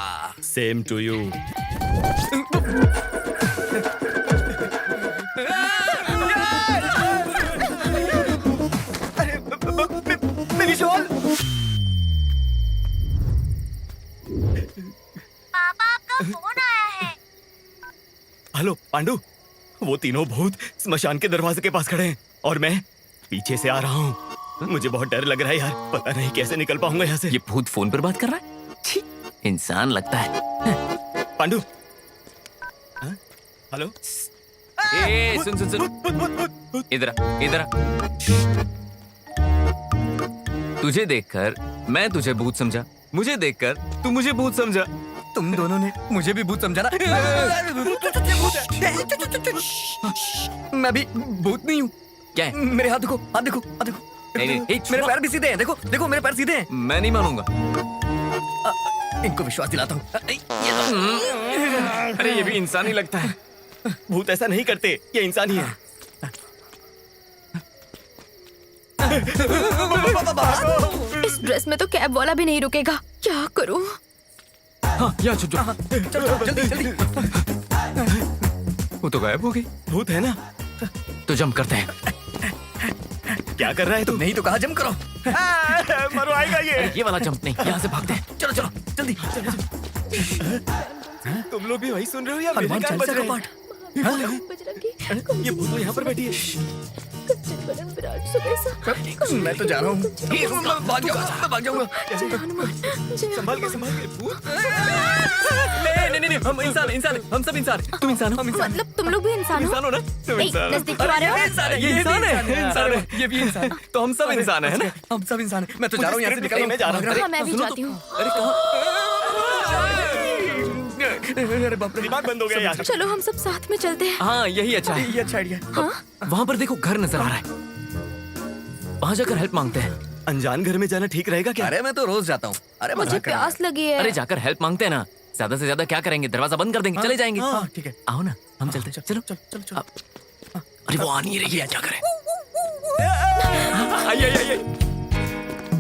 Same to you. मेरी शॉल। पापा, आपका फोन आया है। हेलो पांडु, वो तीनों भूत स्मशान के दरवाजे के पास खड़े हैं और मैं पीछे से आ रहा हूँ। मुझे बहुत डर लग रहा है यार, पता नहीं कैसे निकल पाऊंगा यहाँ से। ये भूत फोन पर बात कर रहा है? छी, इंसान लगता है। पांडु। हाँ? हेलो। ए सुन सुन सुन, इधर आ, इधर आ। तुझे देखकर मैं तुझे भूत समझा, मुझे देखकर तू मुझे भूत समझा। तुम दोनों ने मुझे भी भूत समझा ना? मैं भी भूत नहीं हूँ। क्या है? मेरे हाथ देखो, हाथ देखो, हाथ देखो। नहीं, नहीं, मेरे पैर भी सीधे हैं। देखो देखो, मेरे पैर सीधे हैं। मैं नहीं मानूंगा। इनको विश्वास दिलाता हूँ। अरे ये भी इंसान ही लगता है। भूत ऐसा नहीं करते, ये इंसान ही है। इस ड्रेस में तो कैब वाला भी नहीं रुकेगा। क्या करूं? हाँ, यहाँ छुप जाओ। चलो जल्दी जल्दी। वो तो गायब हो गई। भूत है ना? तो जंप करते हैं। क्या कर रहा है तू? नहीं तो कहा जम करो। मरवाएगा ये। अरे ये वाला जंप नहीं, यहाँ से भागते हैं। चलो चलो जल्दी। तुम लोग भी वही सुन रहे हो या मेरे हनुमान कान बज चालीसा रहे का हैं? पाठ। ये भूत तो यहाँ पर बैठी है। मैं तो जा रहा हूँ। भाग जाऊंगा। संभाल के भूत। नहीं हम इंसान हम सब इंसान तुम इंसान हो हम इंसान मतलब तुम लोग भी इंसान हो? इंसान हो ना? तुम नहीं, इंसान हो। नजदीक क्यों आ रहे हो? ये इंसान है ये भी इंसान है। तो हम सब इंसान है ना? हम सब इंसान हैं। मैं तो जा रहा हूँ यहाँ से निकल रहा हूँ। मैं जा रहा हूँ। हाँ, मैं भी जाती हूँ। अरे कहाँ? अरे बाप रे दिमाग बंद हो गया यार। चलो हम सब साथ में चलते हैं। हाँ यही अच्छा है। ये अच्छा आइडिया। वहाँ पर देखो घर नजर आ रहा है, वहाँ जाकर हेल्प मांगते हैं। अनजान घर में जाना ठीक रहेगा क्या? अरे मैं तो रोज जाता हूँ। अरे मुझे प्यास लगी है। अरे जाकर हेल्प मांगते हैं ना, ज्यादा से ज्यादा क्या करेंगे, दरवाजा बंद कर देंगे, चले जाएंगे। हाँ ठीक है। आओ ना हम चलते हैं, चलो। चलो अरे वो आ नहीं रही है, क्या करें?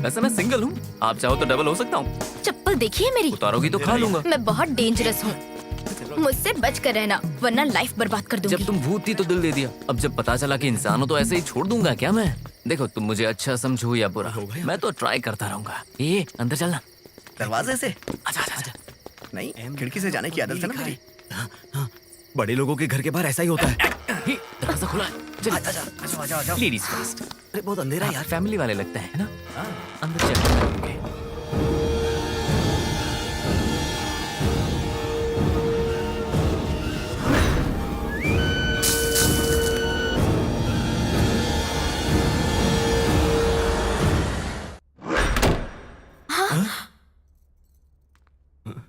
वैसे मैं सिंगल हूँ, आप चाहो तो डबल हो सकता हूँ। चप्पल देखिए मेरी। उतारोगी तो खा लूंगा। मैं बहुत डेंजरस हूँ, मुझसे बच कर रहना वरना लाइफ बर्बाद कर दूंगी। जब तुम भूत थी तो दिल दे दिया, अब जब पता चला कि इंसान हो तो ऐसे ही छोड़ दूंगा क्या मैं? देखो तुम मुझे अच्छा समझो या बुरा, मैं तो ट्राई करता रहूंगा। ये अंदर चलना। दरवाजे से? आजा आजा आजा। नहीं खिड़की से जाने की आदत है ना मेरी। बड़े लोगों के घर के बाहर ऐसा ही होता है। हे, दरवाजा खुला है, चल। आजा। Ladies first. अरे बहुत अंधेरा है यार। फैमिली वाले लगते हैं ना? अंदर चल करेंगे।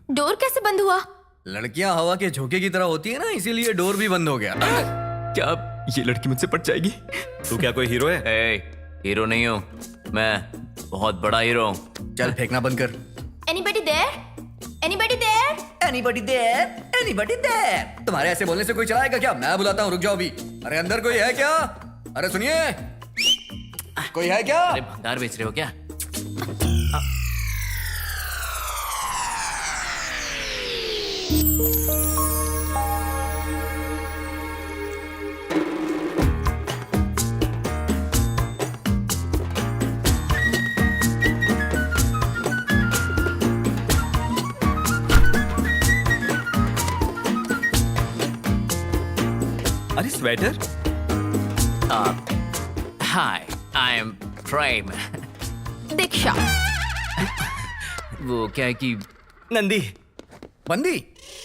डोर कैसे बंद हुआ? लड़कियां हवा के झोंके की तरह होती है ना, इसीलिए डोर भी बंद हो गया। क्या ये लड़की मुझसे पट जाएगी? तू क्या कोई हीरो है? हीरो नहीं हूँ मैं, बहुत बड़ा हीरो हूँ। चल फेंकना बंद कर। Anybody there? Anybody there? Anybody there? Anybody there? तुम्हारे ऐसे बोलने से कोई चलाएगा क्या? मैं बुलाता हूँ, रुक जाओ अभी। अरे अंदर कोई है क्या? अरे सुनिए, कोई है क्या? अरे भंडार बेच रहे हो क्या? अरे स्वेटर? हाय, आई एम प्रेम। दीक्षा। वो क्या है कि नंदी। बंदी?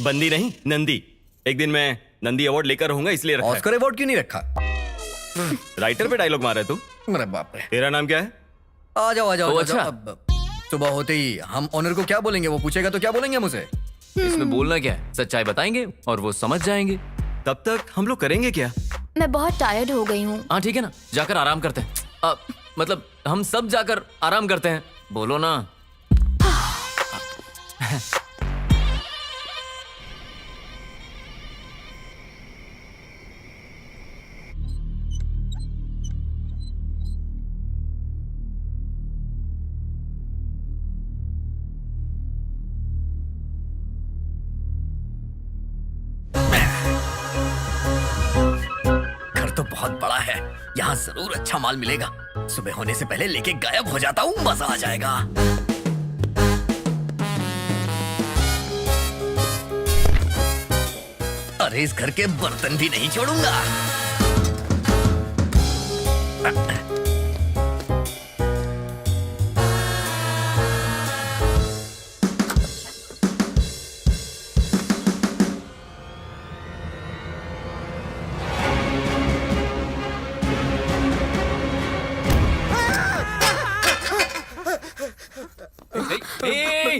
बंदी नहीं, नंदी। एक दिन मैं नंदी अवार्ड लेकर रहूंगा इसलिए रखा है। ऑस्कर अवार्ड क्यों नहीं रखा? राइटर पे डायलॉग मारा है तू? अरे बाप रे। तेरा नाम क्या है? आ जाओ आ जाओ। ओ, आ जाओ। अच्छा। अब सुबह होते ही हम ऑनर को क्या बोलेंगे? वो पूछेगा तो क्या बोलेंगे मुझे? इसमें बोलना क्या है? सच्चाई बताएंगे और वो समझ जाएंगे। तब तक हम लोग करेंगे क्या? मैं बहुत टायर्ड हो गई हूँ। हाँ ठीक है ना, जाकर आराम करते हैं। मतलब हम सब जाकर आराम करते हैं, बोलो ना। घर तो बहुत बड़ा है, यहाँ जरूर अच्छा माल मिलेगा। सुबह होने से पहले लेके गायब हो जाता हूँ, मजा आ जाएगा। अरे इस घर के बर्तन भी नहीं छोड़ूंगा।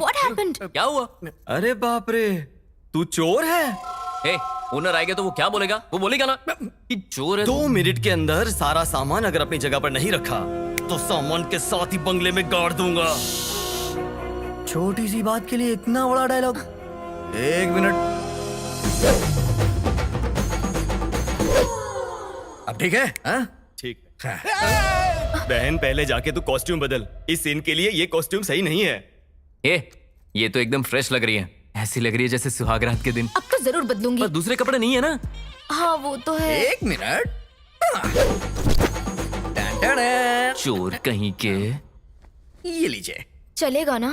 What happened? क्या हुआ? अरे बाप रे, तू चोर है? ए, ओनर आएगा तो वो क्या बोलेगा? वो बोलेगा ना कि चोर है। 2 मिनट के अंदर सारा सामान अगर अपनी जगह पर नहीं रखा तो सामान के साथ ही बंगले में गाड़ दूंगा। छोटी सी बात के लिए इतना बड़ा डायलॉग? 1 मिनट। अब ठीक है? हाँ? ठीक। बहन पहले जाके तू कॉस्ट्यूम बदल, इस सीन के लिए ये कॉस्ट्यूम सही नहीं है। ये तो एकदम फ्रेश लग रही है, ऐसी लग रही है जैसे सुहागरात के दिन। अब तो जरूर बदलूंगी। पर दूसरे कपड़े नहीं है ना? हाँ वो तो है। 1 मिनट, चोर कहीं के। ये लीजिए। चलेगा ना?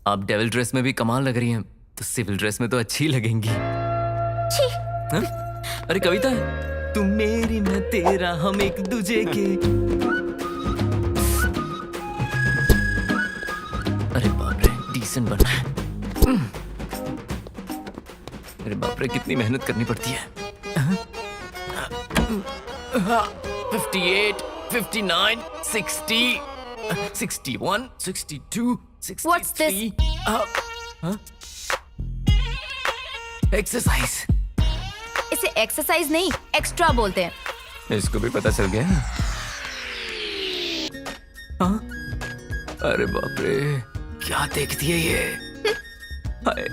आप डेविल ड्रेस में भी कमाल लग रही हैं, तो सिविल ड्रेस में तो अच्छी लगेंगी। छी। हाँ? अरे कविता है, तुम मेरी मैं तेरा हम एक दूजे के। अरे बाप रे, डिसेंट बनना है। अरे बाप रे, कितनी मेहनत करनी पड़ती है। 58, 59, 60, 61, 62, 63. What's this? एक्सरसाइज। इसे एक्सरसाइज नहीं, एक्स्ट्रा बोलते हैं। इसको भी पता चल गया। हाँ? अरे बाप रे, क्या देखती है ये? हाय,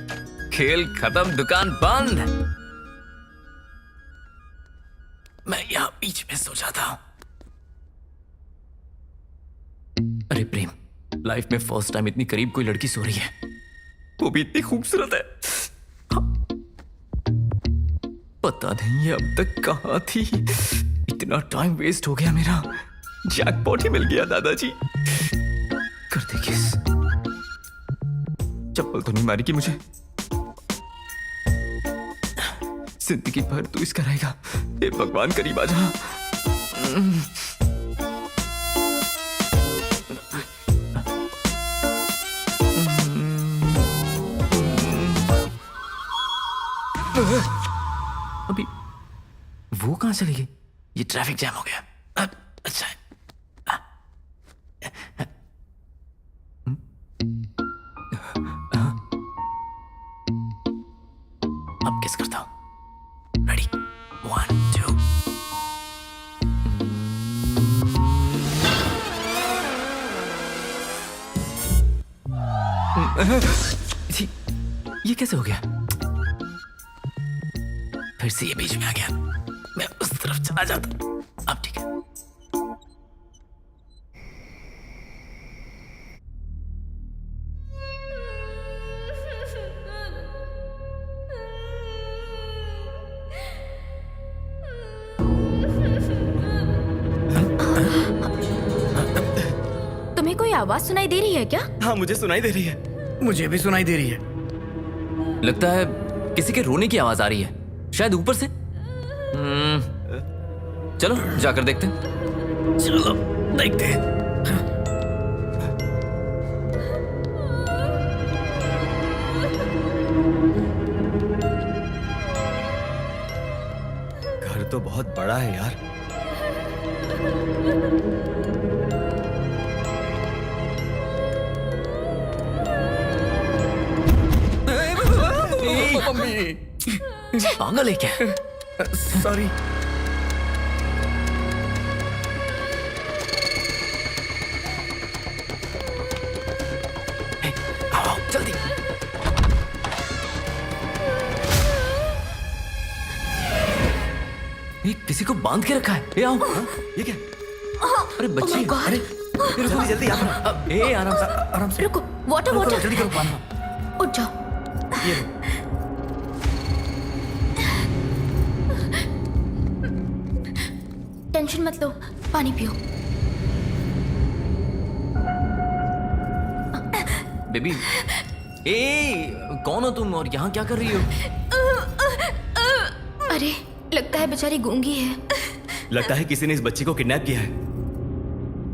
खेल खत्म, दुकान बंद। मैं यहाँ बीच में सो जाता हूँ। अरे प्रेम, लाइफ में फर्स्ट टाइम इतनी करीब कोई लड़की सो रही है, वो भी इतनी खूबसूरत है। पता नहीं अब तक कहाँ थी, इतना टाइम वेस्ट हो गया मेरा। जैकपॉट ही मिल गया दादाजी। कर दे किस। चप्पल तो नहीं मारेगी मुझे? जिंदगी भर तू इसका रहेगा। हे भगवान, करीब आ जा। अभी वो कहां चली गई? ये ट्रैफिक जैम हो गया। अच्छा है। अब किस करता हूं? रेडी, 1, 2। ये कैसे हो गया? फिर से ये बीच में आ गया। मैं उस तरफ चला जाता। अब ठीक है। तुम्हें कोई आवाज सुनाई दे रही है क्या? हाँ, मुझे सुनाई दे रही है। मुझे भी सुनाई दे रही है। लगता है किसी के रोने की आवाज आ रही है, शायद ऊपर से। चलो जाकर देखते हैं। चलो देखते हैं। घर तो बहुत बड़ा है यार। पागल है क्या? सॉरी। आओ जल्दी। ये किसी को बांध के रखा है। ये आओ। ये क्या? अरे बच्ची। अरे जल्दी जल्दी आप। ए आराम से। रुको, वाटर वाटर। जल्दी करो, पानी। उठ जाओ। ये लो। टेंशन मत लो, पानी पियो। बेबी, कौन हो तुम और यहाँ क्या कर रही हो? अरे लगता है बेचारी गूंगी है। लगता है किसी ने इस बच्ची को किडनैप किया है।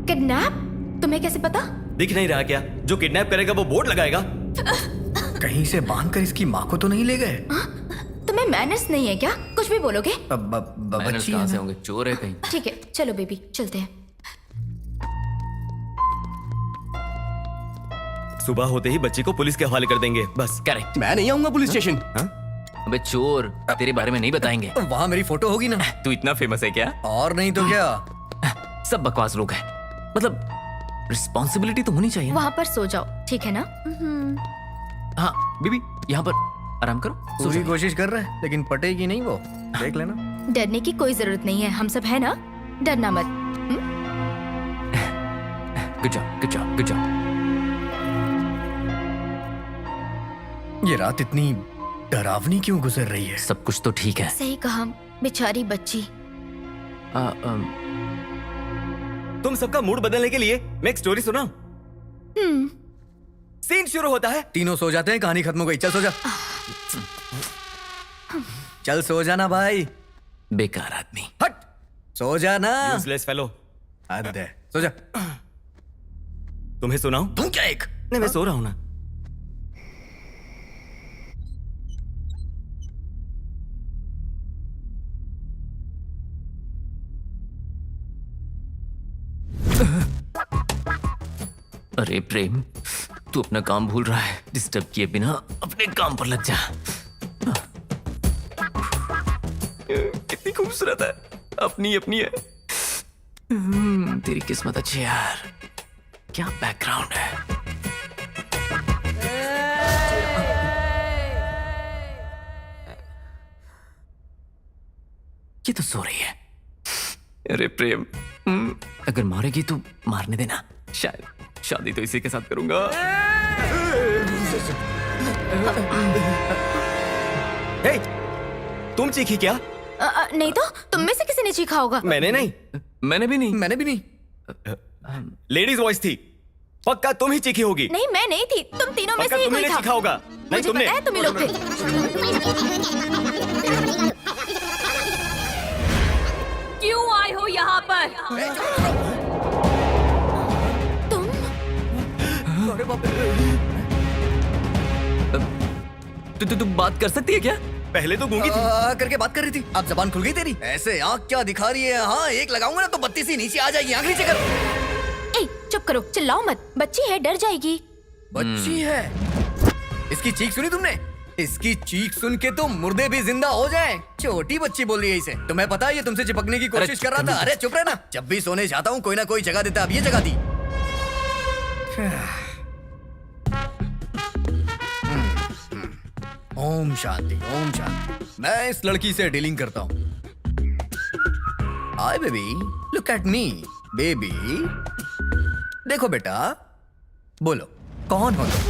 किडनैप? तुम्हें कैसे पता? दिख नहीं रहा क्या? जो किडनैप करेगा वो बोर्ड लगाएगा। कहीं से बांधकर इसकी माँ को तो नहीं ले गए? तुम्हें मैनर्स नहीं है क्या? कुछ भी बोलोगे? मैनर्स कहाँ से होंगे? चोर है कहीं। ठीक है, चलो बेबी, चलते हैं। सुबह होते ही बच्ची को पुलिस के हवाले कर देंगे, बस। करेक्ट। मैं नहीं आऊंगा पुलिस स्टेशन। अबे चोर, तेरे बारे में नहीं बताएंगे। वहाँ मेरी फोटो होगी ना? तू इतना फेमस है क्या? और नहीं तो क्या? सब बकवास लोग हैं। मतलब रिस्पॉन्सिबिलिटी तो होनी चाहिए। वहाँ पर सो जाओ, ठीक है ना? हाँ बीबी, यहाँ पर आराम करो। पूरी कोशिश कर रहा है, लेकिन पटेगी नहीं वो। देख लेना। डरने की कोई जरूरत नहीं है, हम सब है ना? डरना मत। Good job, good job, good job. ये रात इतनी डरावनी क्यों गुजर रही है? सब कुछ तो ठीक है। सही कहा, बेचारी बच्ची। तुम सबका मूड बदलने के लिए मैं एक स्टोरी सुना। सीन शुरू होता है, तीनों सो जाते हैं, कहानी खत्म हो गई। चल सो जा, चल सो जाना भाई। बेकार आदमी। हट, सो जाना। Useless fellow. हद है, सो जा। तुम्हें सुनाऊं? तुम क्या एक? नहीं, मैं सो रहा हूं ना। अरे प्रेम, तू अपना काम भूल रहा है। डिस्टर्ब किए बिना अपने काम पर लग जा। कितनी खूबसूरत है, अपनी अपनी है। तेरी किस्मत अच्छी है यार। क्या बैकग्राउंड है। ये तो सो रही है। अरे प्रेम, अगर मारेगी तो मारने देना। शायद शादी तो इसी के साथ करूंगा। हे, तुम चीखी क्या? नहीं तो तुम में से किसी ने चीखा होगा। मैंने नहीं। मैंने भी नहीं। मैंने भी नहीं। लेडीज वॉइस थी, पक्का तुम ही चीखी होगी। नहीं, मैं नहीं थी, तुम तीनों में पक्का से ही तुम्ही कोई ने था। चीखा होगा। नहीं, मुझे तुमने। पता है तुम ही लोग थे। क्यों आए हो यहाँ पर? तू बात कर सकती है क्या? पहले तो गूंगी थी। करके बात कर रही थी, अब जबान खुल गई तेरी। ऐसे आँख क्या दिखा रही है? हाँ, एक लगाऊंगा ना तो बत्ती सी नीचे आ जाएगी। आँख नीचे कर। ए, चुप करो, चिल्लाओ मत। बच्ची है, डर जाएगी। बच्ची है? इसकी चीख सुनी तुमने? इसकी चीख सुन के तो मुर्दे भी जिंदा हो जाएं। छोटी बच्ची बोल रही है इसे। तुम्हें पता है ये तुमसे चिपकने की कोशिश कर रहा था। अरे चुप रहना। जब भी सोने जाता हूँ कोई ना कोई जगह देता, अब ये जगह दी। ओम शांति, ओम शांति। मैं इस लड़की से डीलिंग करता हूँ। Hi baby, look at me baby. देखो बेटा, बोलो कौन हो तुम?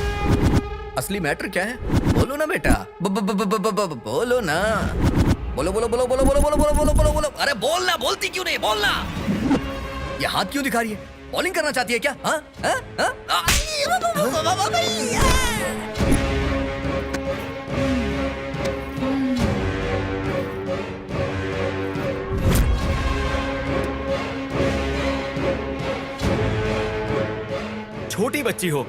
असली मैटर क्या है? बोलो ना बेटा, बोलो ना। बोलो बोलो बोलो बोलो बोलो बोलो बोलो बोलो बोलो बोलो। अरे बोलना, बोलती क्यों नहीं? बोलना। ये हाथ क्यों दिखा रही है? बॉलिंग करना चाहती है क्या? हाँ हाँ हाँ? छोटी बच्ची हो,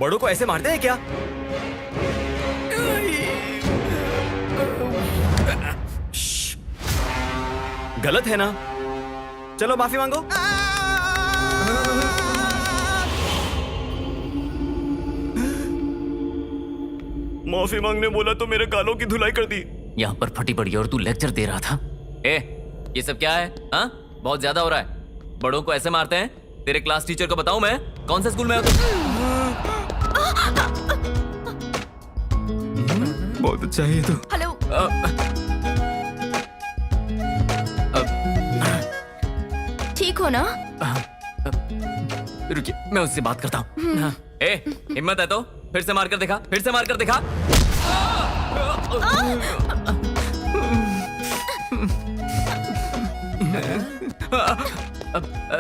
बड़ों को ऐसे मारते हैं क्या? गलत है ना? चलो माफी मांगो। माफी मांगने बोला तो मेरे गालों की धुलाई कर दी। यहाँ पर फटी पड़ी और तू लेक्चर दे रहा था। ए, ये सब क्या है? हाँ, बहुत ज्यादा हो रहा है। बड़ों को ऐसे मारते हैं? तेरे क्लास टीचर को बताऊं मैं? कौन से स्कूल में हो तुम? बहुत अच्छा है ये तो। हेलो। ठीक हो ना? रुकिए, मैं उससे बात करता हूँ। ए, हिम्मत है तो फिर से मार कर दिखा, फिर से मार कर दिखा।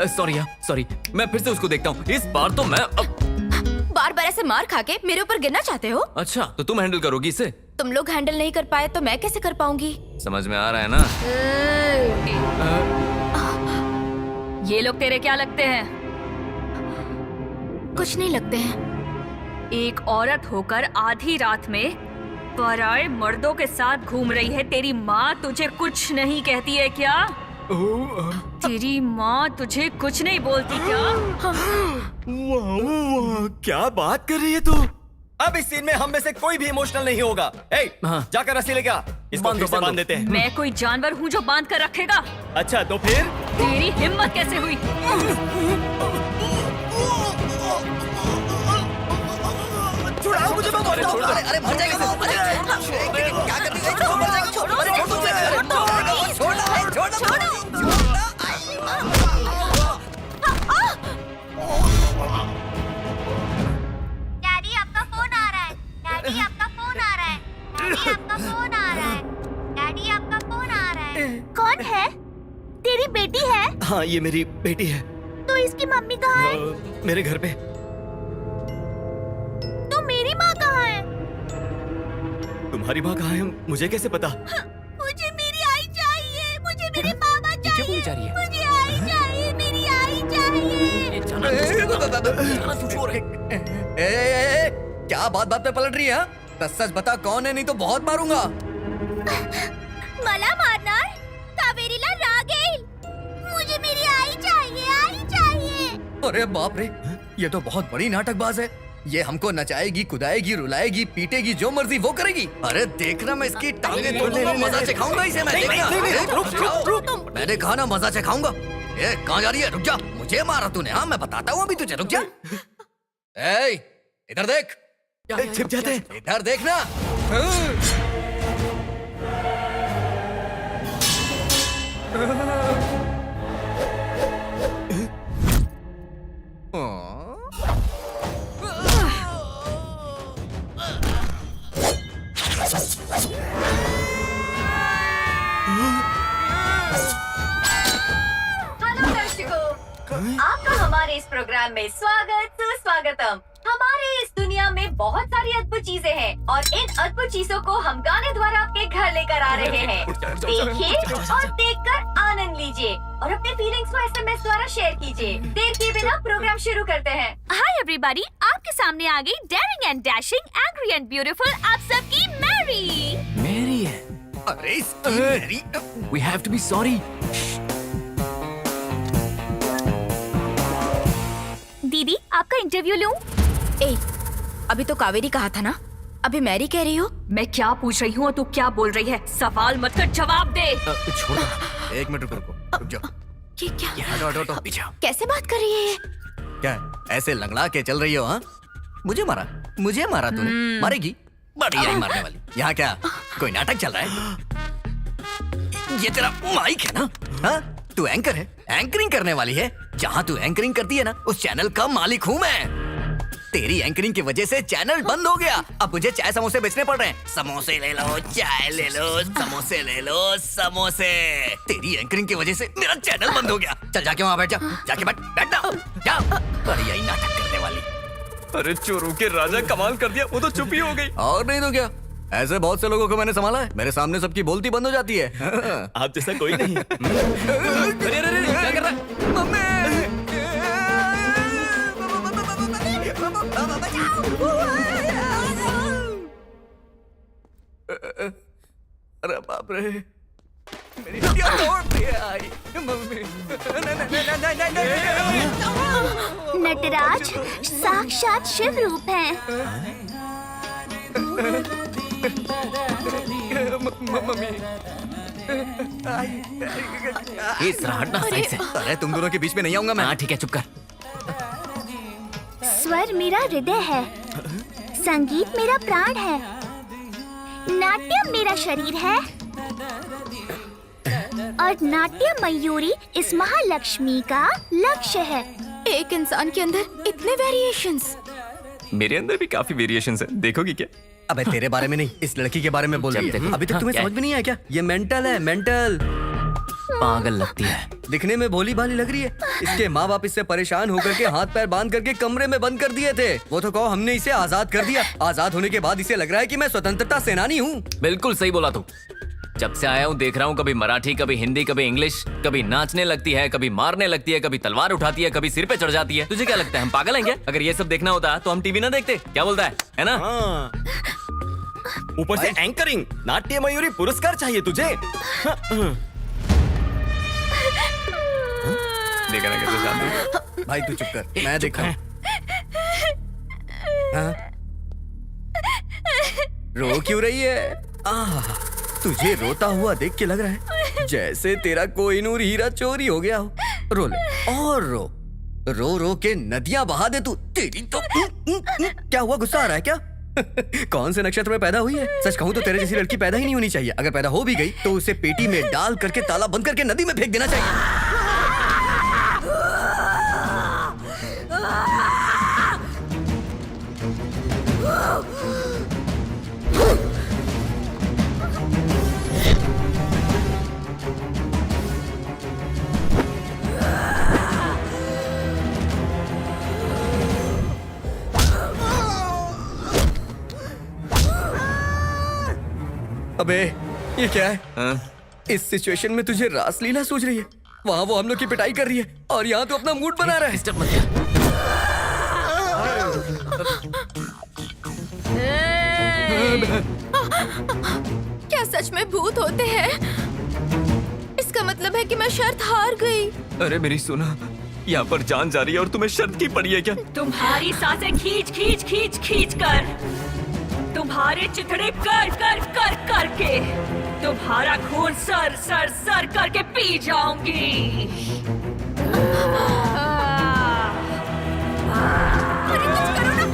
सॉरी, मैं फिर से उसको देखता हूँ। इस बार तो मैं बार बार ऐसे मार खा के मेरे ऊपर गिरना चाहते हो? अच्छा, तो तुम हैंडल करोगी इसे? तुम लोग हैंडल नहीं कर पाए तो मैं कैसे कर पाऊंगी? समझ में आ रहा है ना? ये लोग तेरे क्या लगते हैं? कुछ नहीं लगते हैं। एक औरत होकर आधी रात में पराए मर्दों के साथ घूम रही है। तेरी माँ तुझे कुछ नहीं कहती है क्या? तेरी माँ तुझे कुछ नहीं बोलती क्या? वाह, क्या बात कर रही है तू? अब इस सीन में हम में से कोई भी इमोशनल नहीं होगा। हाँ। जाकर रस्सी लेके आ, इसको फिर से बांध देते हैं। मैं कोई जानवर हूँ जो बांध कर रखेगा? अच्छा तो फिर? तेरी हिम्मत कैसे हुई? छुड़ाओ मुझे, मैं मर जाऊंगा। अरे मर जाएगा। क्या कर रही है? मर जाएगा। छोड़ो, छोड़ो, डैडी आपका फोन आ रहा है। डैडी आपका फोन आ रहा है। डैडी आपका फोन आ रहा है। डैडी आपका फोन आ रहा है। कौन है? तेरी बेटी हाँ, ये मेरी बेटी है। तो इसकी मम्मी कहाँ है? मेरे घर पे। तो मेरी माँ कहाँ है? तुम्हारी माँ कहाँ है मुझे कैसे पता? मुझे मेरी आई चाहिए, मुझे मेरे पापा पीछे बोली जा रही है। मुझे आई चाहिए, मेरी आई चाहिए। क्या बात बात पे पलट रही है? सच सच बता कौन है, नहीं तो बहुत मारूंगा। मला मारणार? कावेरीला राग येईल। मुझे मेरी आई चाहिए, आई चाहिए। अरे बाप रे, ये तो बहुत बड़ी नाटकबाज है। ये हमको नचाएगी, कुदाएगी, रुलाएगी, पीटेगी, जो मर्जी वो करेगी। अरे देखना मैं इसकी टांगे तोड़ूंगा, मजा चखाऊंगा इसे मैं। रुक, मैंने कहा ना मजा चखाऊंगा। ए, कहाँ जा रही है? रुक जा, मुझे मारा तूने। हाँ, मैं बताता हूँ अभी तुझे, रुक जा। ए, इधर देख। छिप जाते हैं। इधर देखना। हेलो दर्शकों, आपका हमारे इस प्रोग्राम में स्वागत सुस्वागतम। हमारे इस दुनिया में बहुत सारी अद्भुत चीजें हैं और इन अद्भुत चीजों को हम गाने द्वारा आपके घर लेकर आ रहे हैं। देखिए और देखकर आनंद लीजिए और अपने फीलिंग्स को SMS द्वारा शेयर कीजिए। देर किए बिना प्रोग्राम शुरू करते हैं। हाय एवरीबॉडी, आपके सामने आ गई daring and dashing, angry and beautiful आप सबकी मैरी। मेरी है। अरे इसकी मेरी। We have to be sorry. दीदी, आपका इंटरव्यू लूं? ए, अभी तो कावेरी कहा था ना, अभी मैरी कह रही हो। मैं क्या पूछ रही हूँ और तू क्या बोल रही है? सवाल मत कर, जवाब दे। छोड़। एक मिनट रुको, रुक जाओ। ये क्या? हटो, कैसे बात कर रही है ये? क्या ऐसे लंगड़ा के चल रही हो? हाँ, मुझे मारा तूने। मारेगी? बढ़िया ही मारने वाली। यहाँ क्या कोई नाटक चल रहा है? ये तेरा माइक है ना? हाँ, तू एंकर है, एंकरिंग करने वाली है। जहाँ तू एंकरिंग करती है ना, उस चैनल का मालिक हूँ मैं। तेरी एंकरिंग की वजह से चैनल बंद हो गया। अब मुझे चाय समोसे बेचने पड़ रहे हैं। समोसे ले लो, चाय ले लो, समोसे ले लो, समोसे। तेरी एंकरिंग की वजह से मेरा चैनल बंद हो गया। चल जाके वहाँ बैठ जा, जाके बैठ जा। बढ़िया ही नाटक करने वाली। अरे चोरों के राजा कमाल कर दिया, वो तो चुप ही हो गई। और नहीं तो क्या, ऐसे बहुत से लोगों को मैंने संभाला है। मेरे सामने सबकी बोलती बंद हो जाती है। आप जैसा कोई नहीं। अरे क्या कर रहा है? मम्मी! अरे बाप रे, मेरी हड्डियां तोड़ दी है। आई मम्मी। नटराज साक्षात शिव रूप है। मम्मी। इस हटना साइड से। अरे तुम दोनों के बीच में नहीं आऊंगा मैं। हाँ ठीक है, चुप कर। स्वर मेरा हृदय है, संगीत मेरा प्राण है, नाट्यम मेरा शरीर है और नाट्य मयूरी इस महालक्ष्मी का लक्ष्य है। एक इंसान के अंदर इतने वेरिएशंस। मेरे अंदर भी काफी वेरिएशंस है, देखोगी क्या? अबे तेरे बारे में नहीं, इस लड़की के बारे में बोल रही है। अभी तक तुम्हें समझ में नहीं आया क्या? ये मेंटल है, मेंटल। पागल लगती है। दिखने में भोली भाली लग रही है। इसके माँ बाप इससे परेशान होकर के हाथ पैर बांध करके कमरे में बंद कर दिए थे। वो तो कहो हमने इसे आजाद कर दिया। आजाद होने के बाद इसे लग रहा है कि मैं स्वतंत्रता सेनानी हूँ। बिल्कुल सही बोला तू। जब से आया हूँ देख रहा हूँ, कभी मराठी, कभी हिंदी, कभी इंग्लिश, कभी नाचने लगती है, कभी मारने लगती है, कभी तलवार उठाती है, कभी सिर पे चढ़ जाती है। तुझे क्या लगता है हम पागल हैं क्या? अगर ये सब देखना होता तो हम टीवी ना देखते। क्या बोलता है ना? ऊपर से एंकरिंग, नाट्य मयूरी पुरस्कार चाहिए तुझे। देखा ना कैसे शांति। भाई तू चुप कर, मैं देखा हूँ। हाँ? रो क्यों रही है? तुझे रोता हुआ देख के लग रहा है जैसे तेरा कोहिनूर हीरा चोरी हो गया हो। रो ले और रो, रो रो के नदियां बहा दे तू। तेरी तो क्या हुआ, गुस्सा आ रहा है क्या? कौन से नक्षत्र में पैदा हुई है? सच कहूं तो तेरे जैसी लड़की पैदा ही नहीं होनी चाहिए। अगर पैदा हो भी गई तो उसे पेटी में डाल करके ताला बंद करके नदी में फेंक देना चाहिए। अबे ये क्या है? हाँ? इस सिचुएशन में तुझे रासलीला सूझ रही है? वहाँ वो हम लोग की पिटाई कर रही है और यहाँ तो अपना मूड बना रहा है। डिस्टर्ब मत कर। क्या सच में भूत होते हैं? इसका मतलब है कि मैं शर्त हार गई। अरे मेरी सुना, यहाँ पर जान जा रही है और तुम्हें शर्त की पड़ी है क्या? तुम्हारी सांसें खींच खींच खींच खींच कर, तुम्हारे चिथड़े कर कर कर करके, तुम्हारा खून सर सर सर करके पी जाऊंगी। अरे कुछ करो ना।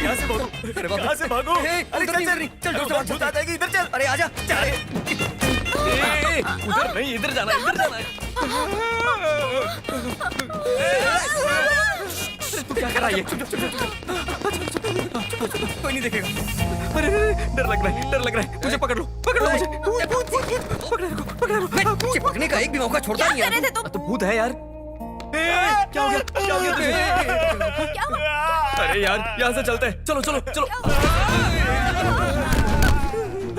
यहाँ से भागो, कहाँ से भागो? अरे चल चल चल, भूत आ जाएगी, इधर चल। अरे आजा। उधर नहीं, इधर जाना, इधर जाना है। तू क्या कर रहा है? कोई नहीं देखेगा। अरे डर लग रहा है, डर लग रहा है। मुझे पकड़ लो मुझे। मैं चिपकने का एक भी मौका छोड़ता नहीं है। तो भूत है यार। क्या हो गया? क्या हो गया तुझे? अरे यार, यहाँ से चलते हैं। चलो चलो चलो।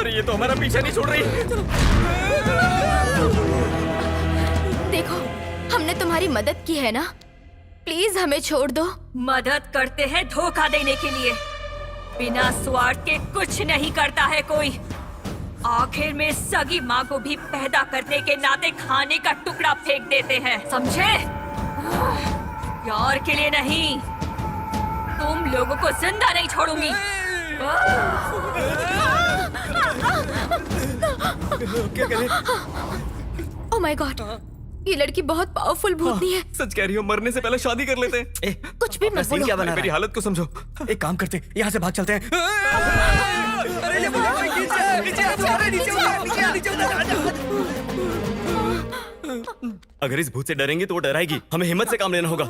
अरे ये तो हमारा पीछा नहीं छोड़ रही। देखो, हमने तुम्हारी मदद की है ना, प्लीज हमें छोड़ दो। मदद करते हैं धोखा देने के लिए। बिना स्वार्थ के कुछ नहीं करता है कोई। आखिर में सगी माँ को भी पैदा करने के नाते खाने का टुकड़ा फेंक देते हैं, समझे? प्यार के लिए नहीं, तुम लोगों को जिंदा नहीं छोड़ूंगी। क्या करें? ओह माय गॉड, ये लड़की बहुत पावरफुल भूतनी है। सच कह रही हो, मरने से पहले शादी कर लेते हैं। कुछ भी मत बोलो। क्या बना? मेरी हालत को समझो। एक काम करते, यहाँ से भाग चलते हैं। अरे ये नीचे अगर इस भूत से डरेंगे तो वो डराएगी। हमें हिम्मत से काम लेना होगा।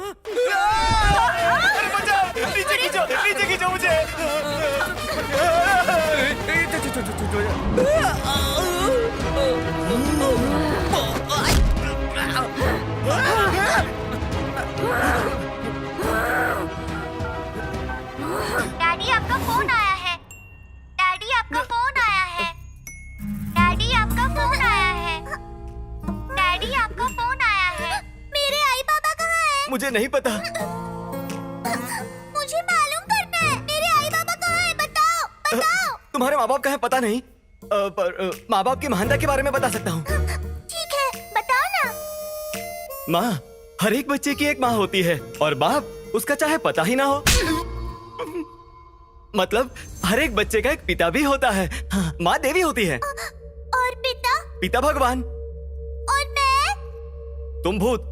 नीचे खींचो मुझे। डैडी आपका फोन आया है। डैडी आपका फोन आया है। डैडी आपका फोन आया है। डैडी आपका फोन आया है। मेरे आई बाबा कहाँ हैं? मुझे नहीं पता। मुझे मालूम करना है, मेरे आई बाबा कहाँ हैं? बताओ बताओ। तुम्हारे माँ बाप का है पता नहीं, पर माँ बाप की महानता के बारे में बता सकता हूँ। ठीक है, बताओ ना। माँ हर एक बच्चे की एक माँ होती है और बाप उसका चाहे पता ही ना हो। मतलब हर एक बच्चे का एक पिता भी होता है। हाँ, माँ देवी होती है। और पिता? पिता भगवान। और मैं? तुम भूत।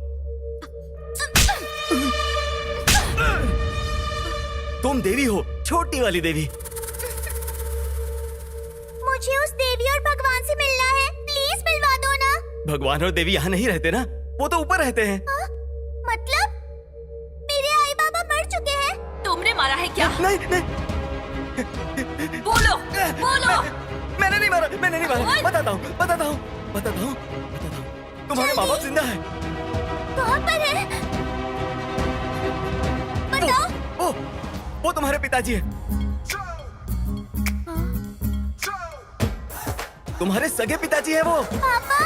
तुम देवी हो, छोटी वाली देवी। मुझे उस देवी और भगवान से मिलना है, प्लीज मिलवा दो ना। भगवान और देवी यहाँ नहीं रहते ना, वो तो ऊपर रहते हैं। मतलब मेरे आई बाबा मर चुके हैं? तुमने मारा है क्या? नहीं नहीं, बोलो बोलो। मैंने नहीं मारा, मैंने नहीं मारा। बताता हूँ बताता हूँ बताता हूँ। तुम्हारे माँ बाप जिंदा है। कहाँ पर है? बताओ। वो तुम्हारे पिताजी है। तुम्हारे सगे पिताजी है वो। पापा?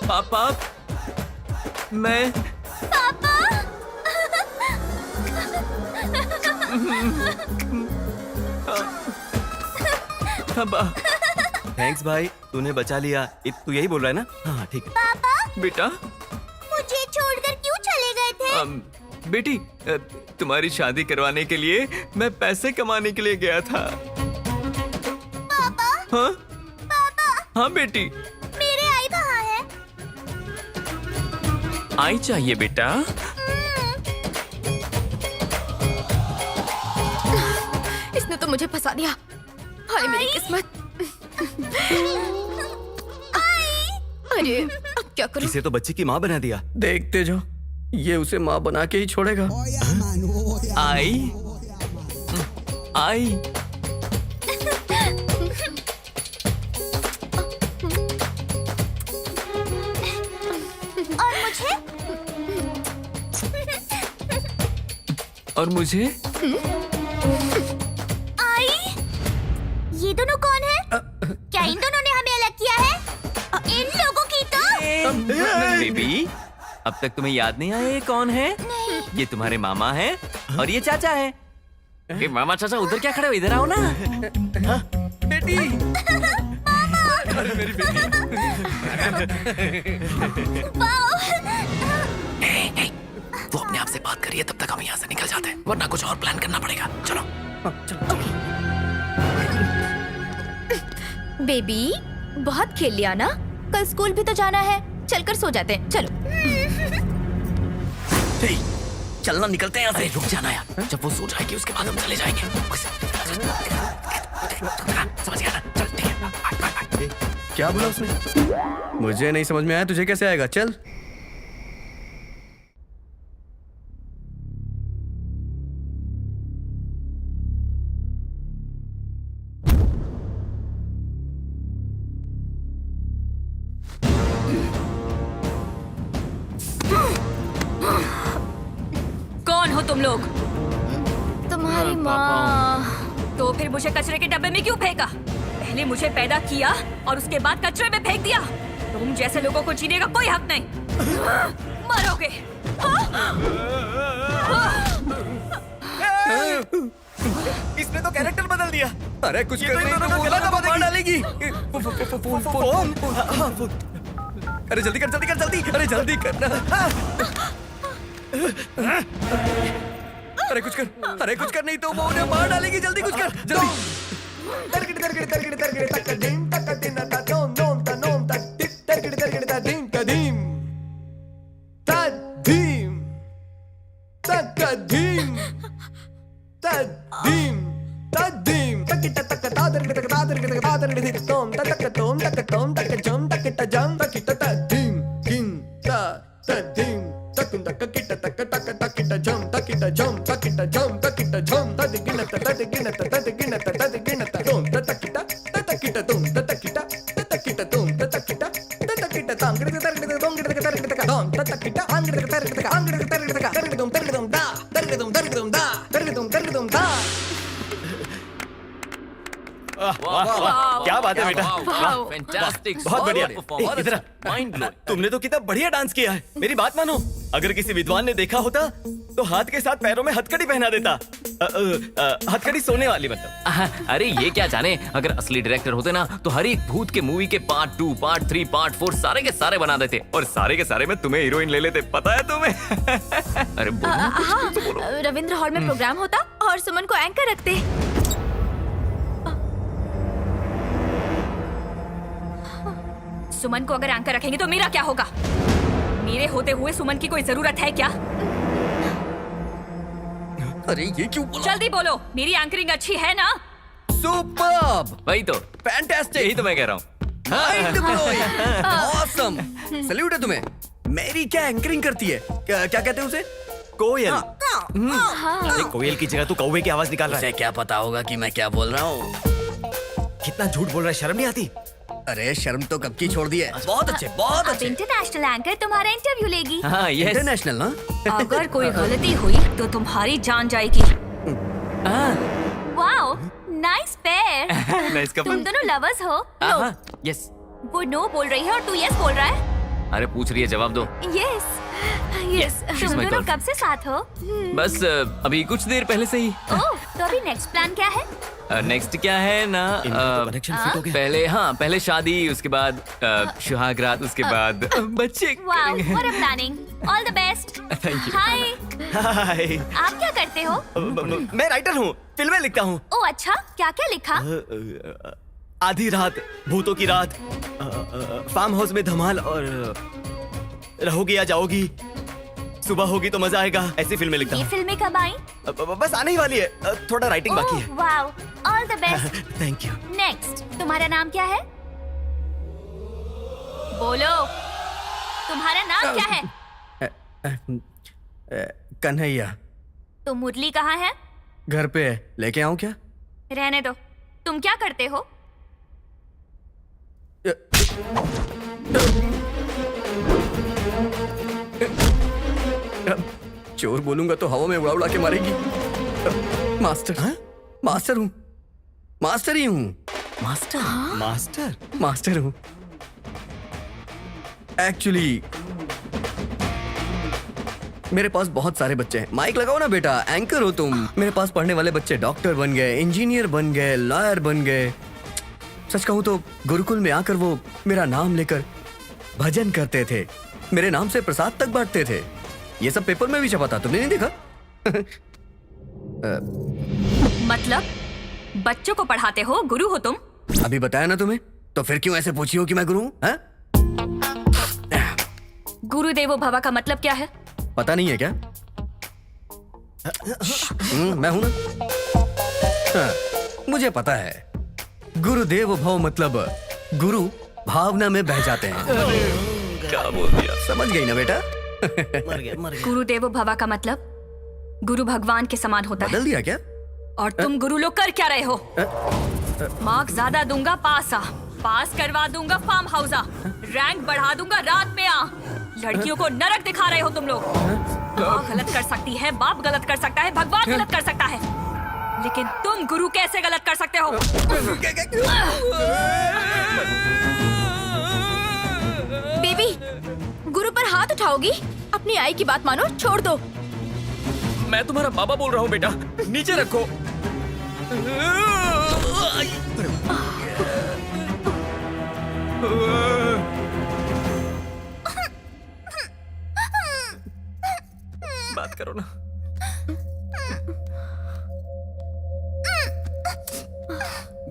पापा, मैं पापा? थैंक्स भाई, तूने बचा लिया। तू यही बोल रहा है ना? हाँ ठीक है। पापा? बेटा मुझे छोड़कर क्यों चले गए थे? बेटी, तुम्हारी शादी करवाने के लिए मैं पैसे कमाने के लिए गया था। पापा? हाँ पापा? हाँ बेटी। मेरे आई कहाँ है? आई चाहिए बेटा। इसने तो मुझे फंसा दिया। हाय मेरी किस्मत। अरे अब क्या करूं? इसे तो बच्चे की माँ बना दिया। देखते जो, ये उसे माँ बना के ही छोड़ेगा। आई आई और मुझे? और मुझे? आई, ये दोनों कौन है? क्या इन दोनों ने हमें अलग किया है? इन लोगों की तो बेबी, अब तक तुम्हें याद नहीं आया ये कौन है? ये तुम्हारे मामा हैं और ये चाचा है। ये मामा चाचा उधर क्या खड़े हो, इधर आओ ना। बेटी, अरे मेरी बेटी। वो अपने आप से बात करिए, तब तक हम यहाँ से निकल जाते हैं, वरना कुछ और प्लान करना पड़ेगा। चलो बेबी, बहुत खेल लिया ना, कल स्कूल भी तो जाना है, चलकर सो जाते हैं, चलो। चलना, निकलते हैं यहाँ से। रुक जाना यार, जब वो सो जाएगी उसके बाद हम चले जाएंगे। समझ गया ना? चल ठीक है, बाय। क्या बोला उसने? मुझे नहीं समझ में आया, तुझे कैसे आएगा? चल। कौन हो तुम लोग? तुम्हारी माँ। तो फिर मुझे कचरे के डब्बे में क्यों फेंका? पहले मुझे पैदा किया और उसके बाद कचरे में फेंक दिया। तुम जैसे लोगों को जीने का कोई हक नहीं। मरोगे। इसने तो कैरेक्टर बदल दिया। अरे कुछ ये तो इन दोनों को गला दबा मार डालेगी। फोन। अरे जल्दी कर, जल्दी कर, जल्दी। अरे जल्दी करना। अरे कुछ कर, अरे कुछ कर, नहीं तो वो उन्हें मार डालेगी। जल्दी कुछ कर, जल्दी। क्या बात है बेटा, फैंटास्टिक, बहुत बढ़िया। बहुत इधर आ। Mind blowing. तुमने तो कितना बढ़िया डांस किया है। मेरी बात मानो, अगर किसी विद्वान ने देखा होता तो हाथ के साथ पैरों में हथकड़ी पहना देता। हथकड़ी सोने वाली मतलब। अरे ये क्या जाने, अगर असली डायरेक्टर होते ना तो हर एक भूत के मूवी के पार्ट 2, पार्ट 3, पार्ट 4 सारे के सारे बना देते और सारे के सारे में तुम्हें हीरोइन ले लेते। पता है तुम्हें? अरे बोलो ना, हाँ, रविंद्र हॉल में प्रोग्राम होता और सुमन को एंकर रखते। सुमन को अगर एंकर रखेंगे तो मेरा क्या होगा? मेरे होते हुए सुमन की कोई जरूरत है क्या? अरे ये क्यों बोला? जल्दी बोलो, मेरी एंकरिंग अच्छी है ना? सुपर्ब, वही तो, फैंटास्टिक, यही तो मैं कह रहा हूँ। Mind blowing, awesome. सैल्यूट है तुम्हें। मेरी क्या एंकरिंग करती है? क्या कहते हैं उसे? कोयल। अरे कोयल की जगह तू कौवे की आवाज निकाल रहा है। उसे क्या पता होगा कि मैं क्या बोल रहा हूँ? कितना झूठ बोल रहा है, शर्म नहीं आती? अरे शर्म तो कब की छोड़ दी है। बहुत अच्छे, बहुत अब अच्छे। इंटरनेशनल एंकर तुम्हारा इंटरव्यू लेगी। हाँ, यस। इंटरनेशनल ना? अगर कोई गलती हुई तो तुम्हारी जान जाएगी। Wow, nice pair. Nice couple. तुम दोनों लवर्स हो? हाँ, यस। वो नो बोल रही है और तू यस बोल रहा है। अरे पूछ रही है, जवाब दो। Yes yes. she's तुम my दोनों girlfriend. कब से साथ हो? बस अभी कुछ देर पहले से ही। ओह, तो अभी नेक्स्ट प्लान क्या है? नेक्स्ट क्या है ना, कनेक्शन फिट हो गया। पहले शादी, उसके बाद सुहाग रात, उसके बाद बच्चे वाओ, करेंगे। What a planning. All the best. Thank you. हाय, हाय। आप क्या करते हो? मैं राइटर हूँ, फिल्में लिखता हूँ। ओह अच्छा, क्या क्या लिखा? आधी रात, भूतों की रात, फार्म हाउस में धमाल और रहोगी या जाओगी, सुबह होगी तो मजा आएगा, ऐसी फिल्में लिखता ये हूँ। फिल्में कब आई? बस आने ही वाली है, थोड़ा राइटिंग बाकी है। Wow, all the best. Thank you. Next, तुम्हारा नाम क्या है? बोलो, तुम्हारा नाम क्या है? कन्हैया। तो मुरली कहाँ है? घर पे है, लेके आऊं क्या? रहने दो। तुम क्या करते हो? चोर बोलूंगा तो हवा में उड़ा उड़ा के मारेगी। मास्टर। हाँ? मास्टर हूँ, मास्टर ही हूँ। मास्टर? मास्टर? मास्टर हूँ एक्चुअली। मेरे पास बहुत सारे बच्चे हैं। माइक लगाओ ना बेटा, एंकर हो तुम। मेरे पास पढ़ने वाले बच्चे डॉक्टर बन गए, इंजीनियर बन गए, लॉयर बन गए। सच कहूं तो गुरुकुल में आकर वो मेरा नाम लेकर भजन करते थे, मेरे नाम से प्रसाद तक बांटते थे। ये सब पेपर में भी छपा था, तुमने नहीं देखा? मतलब बच्चों को पढ़ाते हो, गुरु हो तुम? अभी बताया ना तुम्हें, तो फिर क्यों ऐसे पूछी हो कि मैं गुरु हूं? हाँ? गुरुदेवो भव का मतलब क्या है? पता नहीं है क्या? मैं हूं ना। हाँ, मुझे पता है। गुरुदेव भव मतलब गुरु भावना में बह जाते हैं। क्या बोल दिया? समझ गई ना बेटा? गुरुदेवो भव का मतलब गुरु भगवान के समान होता है। बदल दिया क्या? और तुम गुरु लोग कर क्या रहे हो? मार्क्स ज्यादा दूंगा पास आ, पास करवा दूंगा फार्म हाउस आ, रैंक बढ़ा दूंगा रात में आ। लड़कियों को नरक दिखा रहे हो तुम लोग। माँ गलत कर सकती है, बाप गलत कर सकता है, भगवान गलत कर सकता है, लेकिन तुम गुरु कैसे गलत कर सकते हो? बेबी, गुरु पर हाथ उठाओगी? अपनी आई की बात मानो, छोड़ दो। मैं तुम्हारा बाबा बोल रहा हूँ बेटा, नीचे रखो। बात करो ना।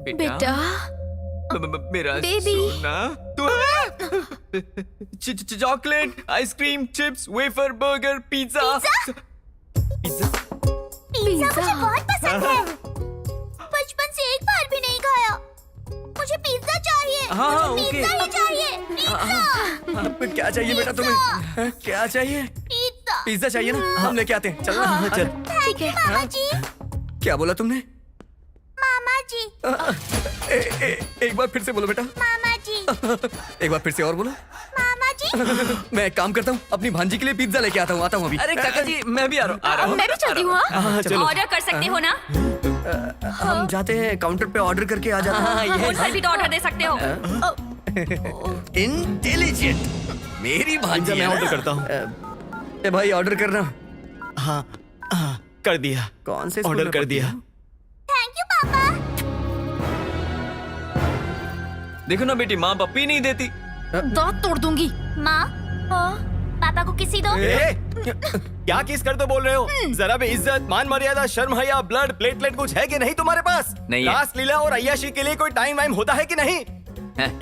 बेटा, मेरा बेबी। सोना, chocolate, ice cream, chips, wafer, burger, pizza. Pizza? Pizza मुझे बहुत पसंद है। बचपन से एक बार भी नहीं खाया। मुझे पिज्जा चाहिए। हाँ, मुझे ओके। पिज्जा ही चाहिए। पिज्जा। क्या चाहिए बेटा तुम्हें? क्या चाहिए? पिज्जा। पिज्जा चाहिए ना? हम लेके आते हैं। चल ना, चल। ठीक है मामा जी। क्या बोला तुमने? मामा जी। एक बार फिर से बोलो बेटा। मामा जी। एक बार फिर से और बोलो। मामा जी। मैं एक काम करता हूँ, अपनी भांजी के लिए पिज्जा लेके आता हूँ अभी। अरे काका जी, मैं भी आ रहा हूँ। मैं भी चलती हूँ। ऑर्डर कर सकते हो ना? हम जाते हैं काउंटर पे, ऑर्डर करके आ जाते हैं। होलसेल भी तो ऑर्डर दे सकते हो। इंटेलिजेंट मेरी भांजी। मैं ऑर्डर करता हूँ। ए भाई, ऑर्डर करना। हाँ, कर दिया। कौन से ऑर्डर कर दिया। थैंक यू पापा। देखो ना बेटी, माँ पप्पी नहीं देती। दांत तोड़ दूंगी। माँ, पापा को किसी दो। क्या किस कर तो बोल रहे हो? जरा भी इज्जत, मान मर्यादा, शर्म हया, ब्लड प्लेटलेट कुछ है कि नहीं तुम्हारे पास? नहीं है। रास लीला और अय्याशी के लिए कोई टाइम वाइम होता है कि नहीं?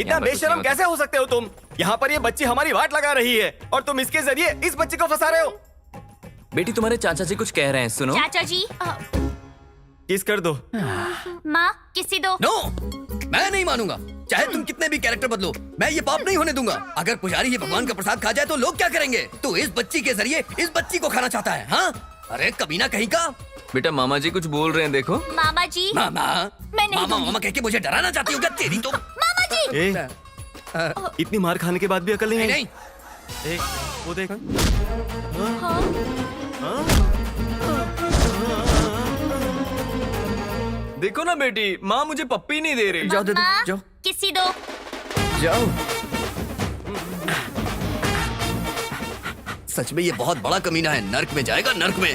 इतना बेशरम कैसे हो सकते हो तुम? यहाँ पर ये बच्ची हमारी वाट लगा रही है और तुम इसके जरिए इस बच्ची को फंसा रहे हो। बेटी, तुम्हारे चाचा जी कुछ कह रहे हैं, सुनो। चाचा जी। किस कर दो। माँ, किसी दो। नो, मैं नहीं मानूंगा। चाहे तुम कितने भी कैरेक्टर बदलो, मैं ये पाप नहीं होने दूंगा। अगर पुजारी ही भगवान का प्रसाद खा जाए तो लोग क्या करेंगे? तू इस बच्ची के जरिए इस बच्ची को खाना चाहता है? हाँ, अरे कमीना कहीं का। बेटा, मामा जी कुछ बोल रहे हैं, देखो। मामा जी। मामा, मैं नहीं मामा दूंगी। मामा कह के मुझे डराना चाहती हो क्या? तेरी तो। मामा जी। ए, इतनी मार खाने के बाद भी अकल नहीं नहीं, है? वो देख। देखो ना बेटी, माँ मुझे पप्पी नहीं दे रही। जाओ दे दो, मामा, जाओ किसी दो। जाओ। सच में ये बहुत बड़ा कमीना है। नर्क में जाएगा, नर्क में।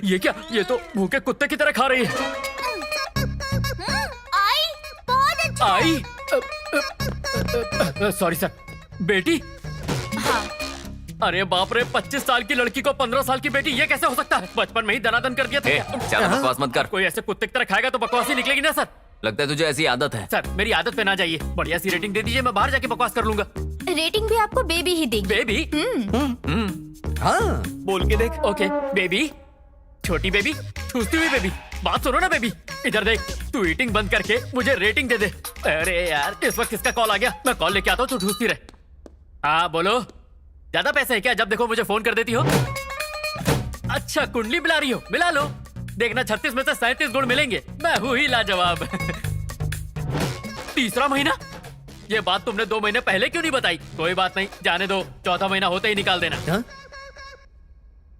ये क्या? ये तो भूखे कुत्ते की तरह खा रही है। आई, बहुत अच्छा। आई? Sorry sir. बेटी? अरे बाप रे, 25 साल की लड़की को 15 साल की बेटी, ये कैसे हो सकता है? बचपन में ही दनादन कर दिया था। ज्यादा बकवास मत कर। कोई ऐसे कुत्ते की तरह खाएगा तो बकवास ही निकलेगी ना सर। लगता है तुझे ऐसी आदत है। सर, मेरी आदत पे ना जाइए। बढ़िया सी रेटिंग दे दीजिए, मैं बाहर जाके बकवास कर लूंगा। रेटिंग भी आपको बेबी ही देगी। बेबी? हाँ, बोल के देख। ओके, बेबी, छोटी बेबी, ठूसती हुई बेबी। बात सुनो ना बेबी, इधर देख। तू ईटिंग बंद करके मुझे रेटिंग दे दे। अरे यार, इस वक्त किसका कॉल आ गया? मैं कॉल लेके आता हूँ, तू ठूसती रहे। हाँ बोलो, ज्यादा पैसे है क्या? जब देखो मुझे फोन कर देती हो। अच्छा कुंडली मिला रही हो, मिला लो। देखना 36 में से 37 गुण मिलेंगे। मैं हूँ ही लाजवाब। तीसरा महीना? ये बात तुमने 2 महीने पहले क्यों नहीं बताई? कोई बात नहीं, जाने दो, चौथा महीना होते ही निकाल देना। हाँ?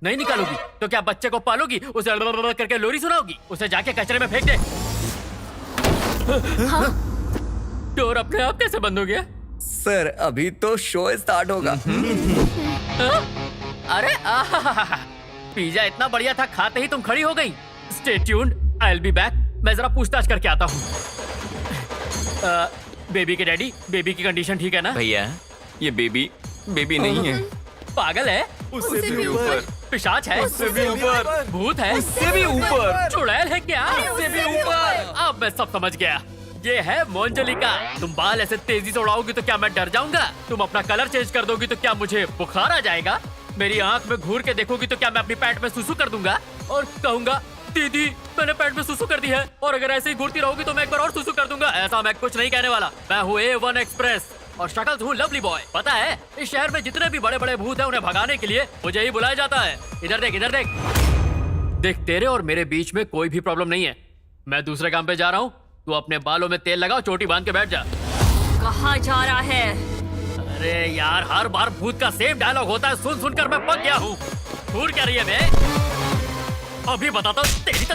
नहीं निकालोगी तो क्या बच्चे को पालोगी, उसे करके लोरी सुनाओगी, उसे जाके कचरे में फेंक दे। हाँ? डोर अपने आप कैसे बंद हो गया? सर अभी तो शो स्टार्ट होगा। हाँ? अरे पिज्जा इतना बढ़िया था, खाते ही तुम खड़ी हो गई। Stay tuned, I will be back. मैं जरा पूछताछ करके आता हूँ। बेबी के डैडी, बेबी की कंडीशन ठीक है ना? भैया ये बेबी नहीं है। पागल है? उससे भी ऊपर। पिशाच है? उससे भी ऊपर। भूत है? उससे भी ऊपर। चुड़ैल है क्या? उससे भी ऊपर। अब मैं सब समझ गया। ये है मोंजलिका। तुम बाल ऐसे तेजी से उड़ाओगी तो क्या मैं डर जाऊंगा? तुम अपना कलर चेंज कर दोगी तो क्या मुझे बुखार आ जाएगा? मेरी आंख में घूर के देखोगी तो क्या मैं अपनी पैंट में सुसु कर दूंगा और कहूंगा दीदी मैंने पैंट में सुसु कर दी है, और अगर ऐसे ही घूरती रहोगी तो मैं एक बार और सुसु कर दूंगा। ऐसा मैं कुछ नहीं कहने वाला। मैं हूँ A1 एक्सप्रेस और शक्ल हूँ लवली बॉय। पता है इस शहर में जितने भी बड़े बड़े भूत हैं उन्हें भगाने के लिए मुझे ही बुलाया जाता है। इधर देख, इधर देख। देख तेरे और मेरे बीच में कोई भी प्रॉब्लम नहीं है। मैं दूसरे काम पे जा रहा हूँ, तू अपने बालों में तेल लगाओ, चोटी बांध के बैठ जा। कहाँ जा रहा है? अरे यार हर बार भूत का सेम डायलॉग होता है, सुन सुनकर मैं पक गया हूँ। घूर क्या रही है मैं? अभी बताता हूँ। तेरी तो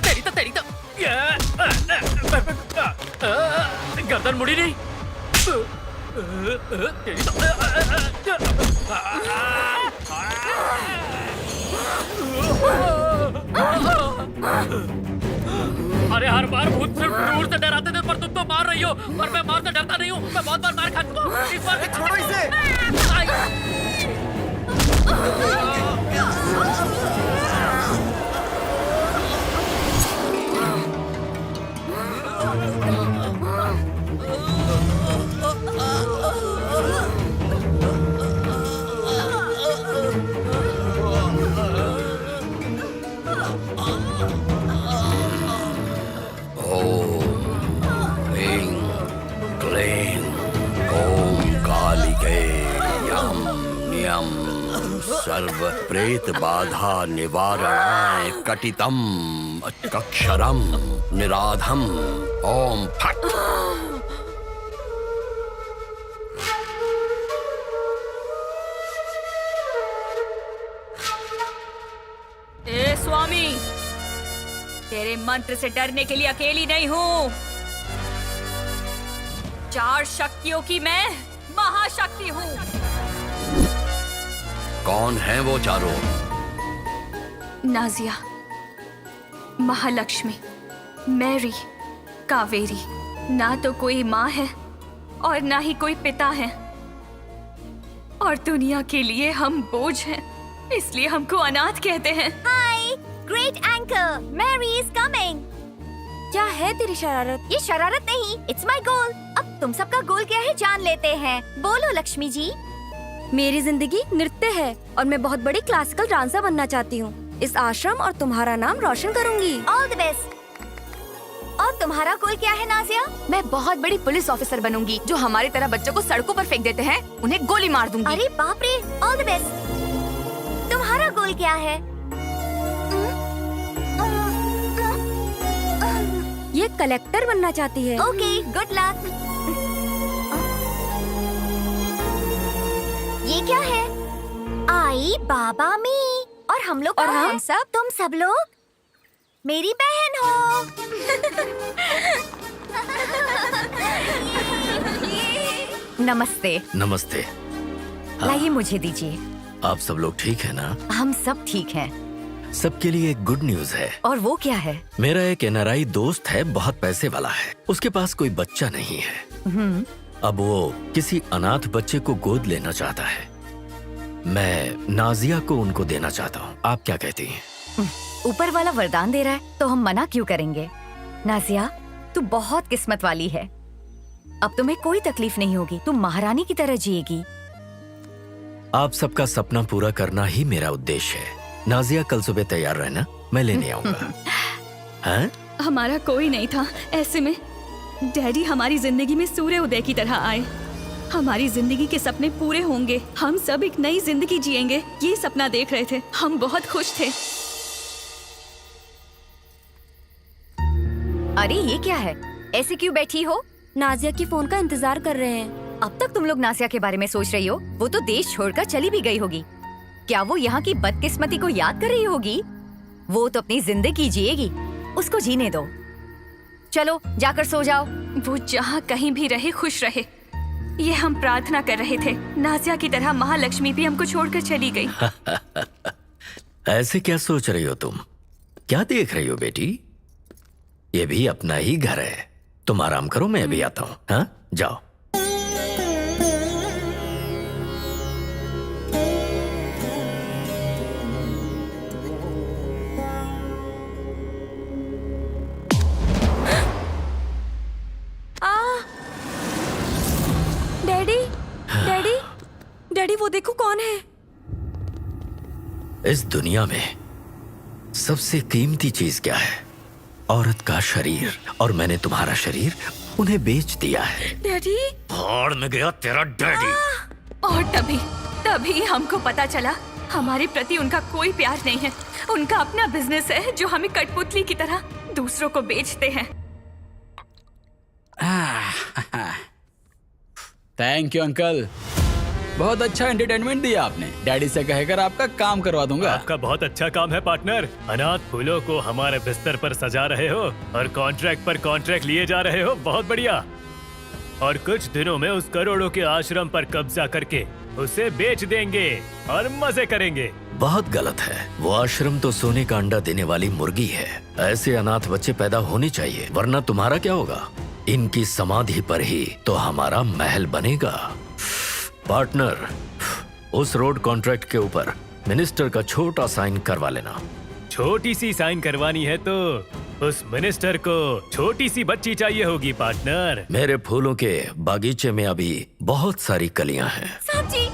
गर्दन मुड़ी नहीं। तेरी अरे हर बार भूत सिर्फ दूर से डराते थे, पर तुम तो मार रही हो। पर मैं मार से डरता नहीं हूँ, मैं बहुत बार मार खा चुका हूँ। इस बार छोड़ो इसे। सर्व प्रेत बाधा निवारणाय कटितम अक्षरम निराधम ओम फट। ए स्वामी, तेरे मंत्र से डरने के लिए अकेली नहीं हूँ। 4 शक्तियों की मैं महाशक्ति हूँ। कौन है वो चारों? नाजिया, महालक्ष्मी, मैरी, कावेरी। ना तो कोई माँ है और ना ही कोई पिता है, और दुनिया के लिए हम बोझ हैं, इसलिए हमको अनाथ कहते हैं। Hi, great anchor, Mary is coming. क्या है तेरी शरारत? ये शरारत नहीं, इट्स माय गोल। अब तुम सबका गोल क्या है जान लेते हैं। बोलो लक्ष्मी जी। मेरी जिंदगी नृत्य है और मैं बहुत बड़ी क्लासिकल डांसर बनना चाहती हूँ। इस आश्रम और तुम्हारा नाम रोशन करूंगी। All the best. और तुम्हारा गोल क्या है नाजिया? मैं बहुत बड़ी पुलिस ऑफिसर बनूंगी, जो हमारी तरह बच्चों को सड़कों पर फेंक देते हैं उन्हें गोली मार दूंगी। अरे बाप रे, ऑल द बेस्ट। तुम्हारा गोल क्या है? ये कलेक्टर बनना चाहती है। Okay, good luck. ये क्या है? आई बाबा मी। और हम लोग और हम सब, तुम सब लोग मेरी बहन हो। नमस्ते। नमस्ते। लाइए मुझे दीजिए। आप सब लोग ठीक है ना? हम सब ठीक हैं। सबके लिए एक गुड न्यूज है। और वो क्या है? मेरा एक एनआरआई दोस्त है, बहुत पैसे वाला है। उसके पास कोई बच्चा नहीं है। अब वो किसी अनाथ बच्चे को गोद लेना चाहता है। मैं नाजिया को उनको देना चाहता हूँ। आप क्या कहती हैं? ऊपर वाला वरदान दे रहा है तो हम मना क्यों करेंगे? नाजिया, तू बहुत किस्मत वाली है। अब तुम्हें कोई तकलीफ नहीं होगी, तुम महारानी की तरह जिएगी। आप सबका सपना पूरा करना ही मेरा उद्देश्य है। नाजिया कल सुबह तैयार रहना, मैं लेने आऊंगा। हाँ? हमारा कोई नहीं था, ऐसे में डैडी हमारी जिंदगी में सूर्य उदय की तरह आए। हमारी जिंदगी के सपने पूरे होंगे, हम सब एक नई जिंदगी जिएंगे, ये सपना देख रहे थे। हम बहुत खुश थे। अरे ये क्या है? ऐसे क्यों बैठी हो? नाजिया की फोन का इंतजार कर रहे हैं। अब तक तुम लोग नासिया के बारे में सोच रही हो? वो तो देश छोड़कर चली भी गई होगी। क्या वो यहाँ की बदकिस्मती को याद कर रही होगी? वो तो अपनी जिंदगी जिएगी, उसको जीने दो। चलो जाकर सो जाओ। वो जहाँ कहीं भी रहे खुश रहे, ये हम प्रार्थना कर रहे थे। नाजिया की तरह महालक्ष्मी भी हमको छोड़कर चली गई। ऐसे क्या सोच रही हो तुम? क्या देख रही हो बेटी? ये भी अपना ही घर है। तुम आराम करो, मैं भी आता हूँ। हाँ, जाओ। डैडी, डैडी, डैडी वो देखो कौन है। इस दुनिया में सबसे कीमती चीज क्या है? औरत का शरीर। और मैंने तुम्हारा शरीर उन्हें बेच दिया है। डैडी, भाड़ में गया तेरा डैडी। और तभी हमको पता चला हमारे प्रति उनका कोई प्यार नहीं है। उनका अपना बिजनेस है जो हमें कठपुतली की तरह दूसरों को बेचते हैं। थैंक यू अंकल, बहुत अच्छा एंटरटेनमेंट दिया आपने। डैडी से कहकर आपका काम करवा दूंगा। आपका बहुत अच्छा काम है पार्टनर। अनाथ फूलों को हमारे बिस्तर पर सजा रहे हो और कॉन्ट्रैक्ट पर कॉन्ट्रैक्ट लिए जा रहे हो। बहुत बढ़िया। और कुछ दिनों में उस करोड़ों के आश्रम पर कब्जा करके उसे बेच देंगे और मजे करेंगे। बहुत गलत है। वो आश्रम तो सोने का अंडा देने वाली मुर्गी है। ऐसे अनाथ बच्चे पैदा होने चाहिए, वरना तुम्हारा क्या होगा? इनकी समाधि पर ही तो हमारा महल बनेगा। पार्टनर, उस रोड कॉन्ट्रैक्ट के ऊपर मिनिस्टर का छोटा साइन करवा लेना। छोटी सी साइन करवानी है तो उस मिनिस्टर को छोटी सी बच्ची चाहिए होगी पार्टनर। मेरे फूलों के बागीचे में अभी बहुत सारी कलियां हैं। साहब जी,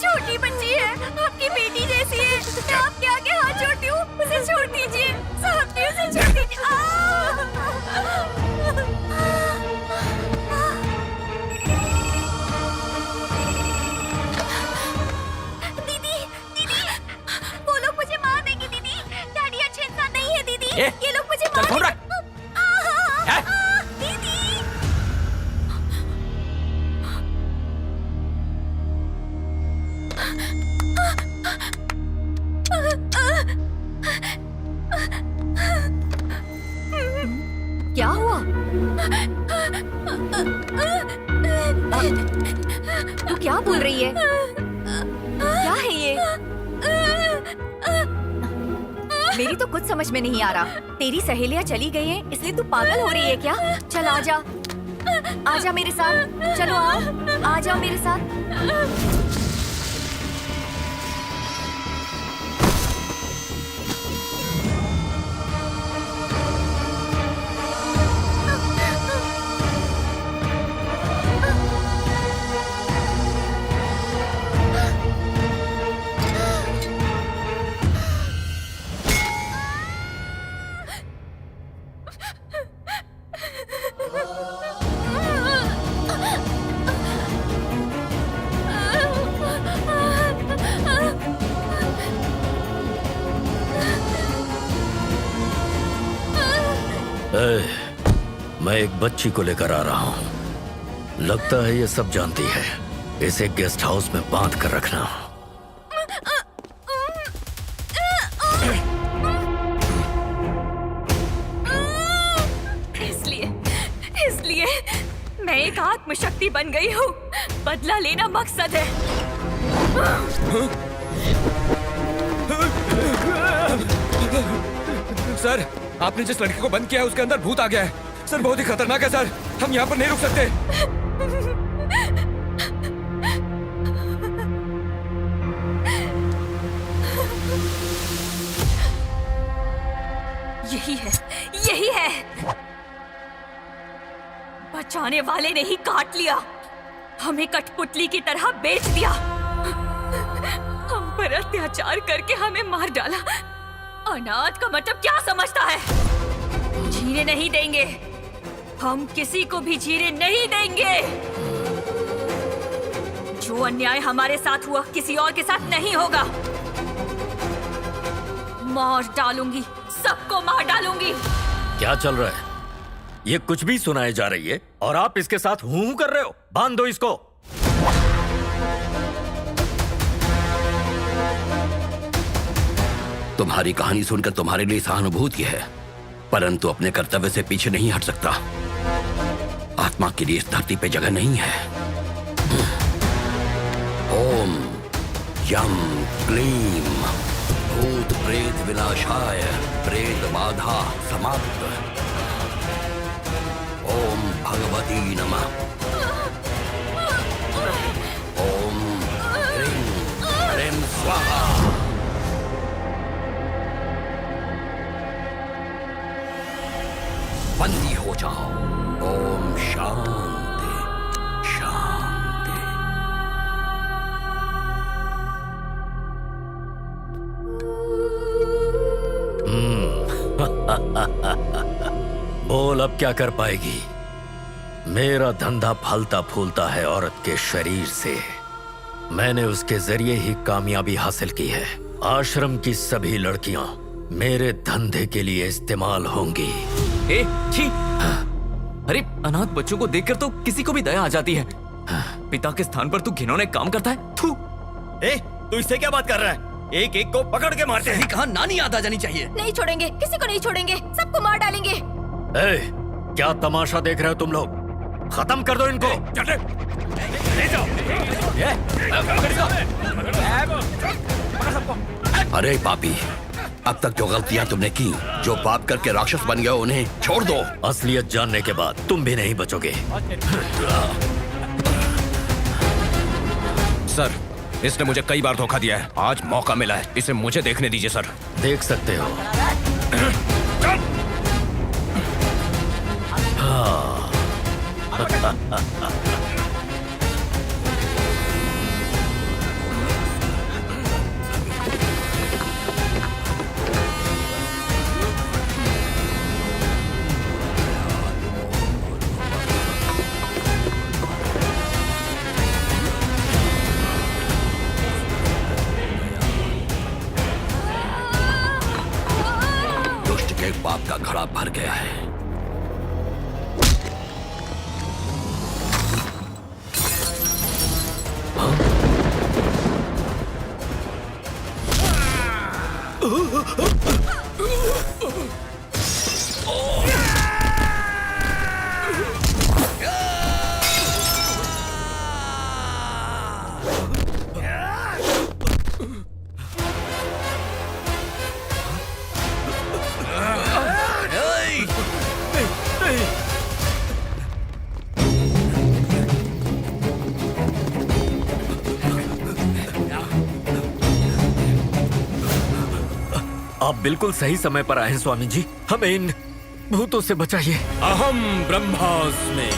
छोटी बच्ची है, आपकी बेटी जैसी है। मैं आपके आगे हाथ जोड़ती हूँ, उसे छोड़ दीजिए। साहब जी, उसे छोड़ दीजिए। वो लोग मुझे मार देंगे दीदी। डैडी अच्छे इंसान नहीं है दीदी। ये लोग मुझे मार देंगे। दीदी, क्या हुआ? तू क्या बोल रही है? क्या है ये? मेरी तो कुछ समझ में नहीं आ रहा। तेरी सहेलियां चली गई हैं, इसलिए तू पागल हो रही है क्या? चल आजा, आजा मेरे साथ। चलो आ जाओ मेरे साथ। मैं एक बच्ची को लेकर आ रहा हूँ। लगता है ये सब जानती है। इसे गेस्ट हाउस में बांध कर रखना। इसलिए मैं एक आत्मशक्ति बन गई हूँ। बदला लेना मकसद है। सर, आपने जिस लड़की को बंद किया है उसके अंदर भूत आ गया है। सर, बहुत ही खतरनाक है सर। हम यहाँ पर नहीं रुक सकते। यही है। बचाने वाले ने ही काट लिया। हमें कठपुतली की तरह बेच दिया। हम पर अत्याचार करके हमें मार डाला। अनाथ का मतलब क्या समझता है? जीने नहीं देंगे। हम किसी को भी जीने नहीं देंगे। जो अन्याय हमारे साथ हुआ किसी और के साथ नहीं होगा। मार डालूंगी, सबको मार डालूंगी। क्या चल रहा है? ये कुछ भी सुनाए जा रही है और आप इसके साथ हूं कर रहे हो। बांध दो इसको। तुम्हारी कहानी सुनकर तुम्हारे लिए सहानुभूति है, परंतु अपने कर्तव्य से पीछे नहीं हट सकता। आत्मा के लिए इस धरती पे जगह नहीं है। ओम यम क्लीम भूत प्रेत विनाशाय प्रेत बाधा समाप्त। ओम भगवती नमः। ओम ह्रीं ह्रीं स्वाहा। बंदी हो जाओ। ओम शांति शांति। बोल अब क्या कर पाएगी? मेरा धंधा फलता फूलता है औरत के शरीर से। मैंने उसके जरिए ही कामयाबी हासिल की है। आश्रम की सभी लड़कियां मेरे धंधे के लिए इस्तेमाल होंगी। ए, छी! अरे अनाथ बच्चों को देखकर तो किसी को भी दया आ जाती है। पिता के स्थान पर तू घिनौने काम करता है। थू! ए, तू इससे क्या बात कर रहा है? एक एक को पकड़ के मारते हैं। कहा नानी याद आ जानी चाहिए। नहीं छोड़ेंगे, किसी को नहीं छोड़ेंगे, सबको मार डालेंगे। ए, क्या तमाशा देख रहे हो तुम लोग? खत्म कर दो इनको। अरे पापी, अब तक जो गलतियां तुमने की, जो पाप करके राक्षस बन गए, उन्हें छोड़ दो। असलियत जानने के बाद तुम भी नहीं बचोगे। सर, इसने मुझे कई बार धोखा दिया है। आज मौका मिला है, इसे मुझे देखने दीजिए सर। देख सकते हो। दुष्ट के पाप का घड़ा भर गया है। आप बिल्कुल सही समय पर आए हैं स्वामी जी। हमें इन भूतों से बचाइए। अहम ब्रह्मास्मि।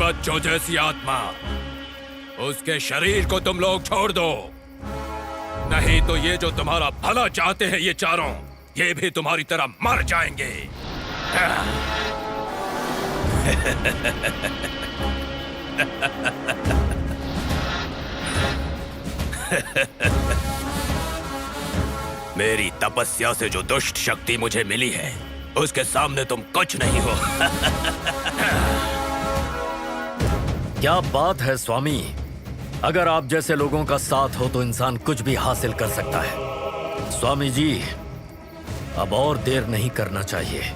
बच्चों जैसी आत्मा, उसके शरीर को तुम लोग छोड़ दो, नहीं तो ये जो तुम्हारा भला चाहते हैं ये चारों, ये भी तुम्हारी तरह मर जाएंगे। मेरी तपस्या से जो दुष्ट शक्ति मुझे मिली है, उसके सामने तुम कुछ नहीं हो। क्या बात है स्वामी, अगर आप जैसे लोगों का साथ हो तो इंसान कुछ भी हासिल कर सकता है। स्वामी जी, अब और देर नहीं करना चाहिए,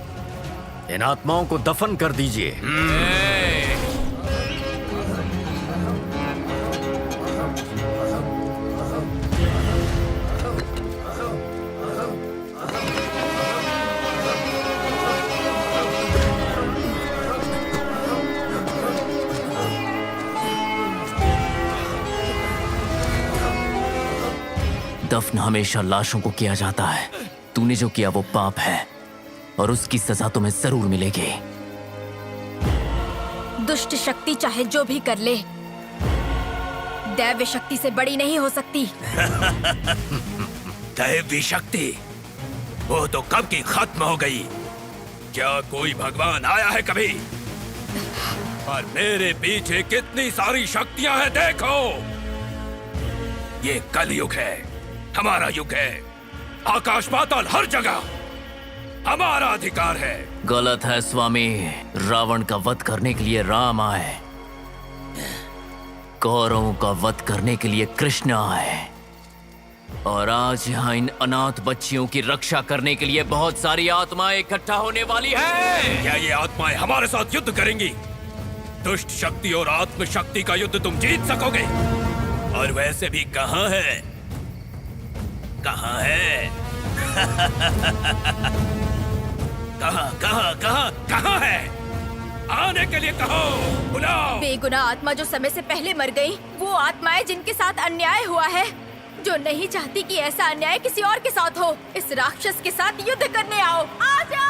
इन आत्माओं को दफन कर दीजिए। दफन हमेशा लाशों को किया जाता है। तूने जो किया वो पाप है और उसकी सजा तुम्हें जरूर मिलेगी। दुष्ट शक्ति चाहे जो भी कर ले, दैव्य शक्ति से बड़ी नहीं हो सकती। दैवी शक्ति वो तो कब की खत्म हो गई। क्या कोई भगवान आया है कभी? और मेरे पीछे कितनी सारी शक्तियां हैं देखो। ये कलयुग है, हमारा युग है। आकाश पाताल हर जगह हमारा अधिकार है। गलत है स्वामी, रावण का वध करने के लिए राम आए, कौरवों का वध करने के लिए कृष्ण आए, और आज यहाँ इन अनाथ बच्चियों की रक्षा करने के लिए बहुत सारी आत्माएं इकट्ठा होने वाली है। क्या ये आत्माएं हमारे साथ युद्ध करेंगी? दुष्ट शक्ति और आत्म शक्ति का युद्ध तुम जीत सकोगे? और वैसे भी कहाँ है, कहाँ है? कहाँ कहाँ कहाँ कहाँ है? आने के लिए कहो, बुलाओ। बेगुनाह आत्मा जो समय से पहले मर गई, वो आत्माएं जिनके साथ अन्याय हुआ है, जो नहीं चाहती कि ऐसा अन्याय किसी और के साथ हो, इस राक्षस के साथ युद्ध करने आओ। आ जाओ।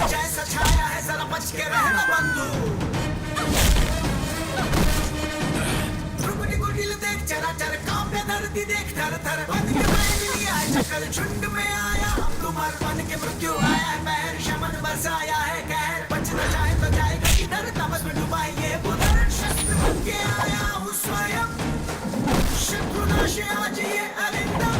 जैसा छाया है जरा बच के रहना बंधु। रुगड़ी गुडिल देख चराचर कांपे धरती देख थर थर। बन के बैठ लिया है चक्कर झुंड में आया हम तुम्हार बन के मृत्यु आया है महर शमन बरसाया है कहर। बचना चाहे तो जाएगा किधर तपस में डुबाई ये बुधर। शस्त्र बन के आया हूँ स्वयं शत्रुनाश आज ये अरिंदम।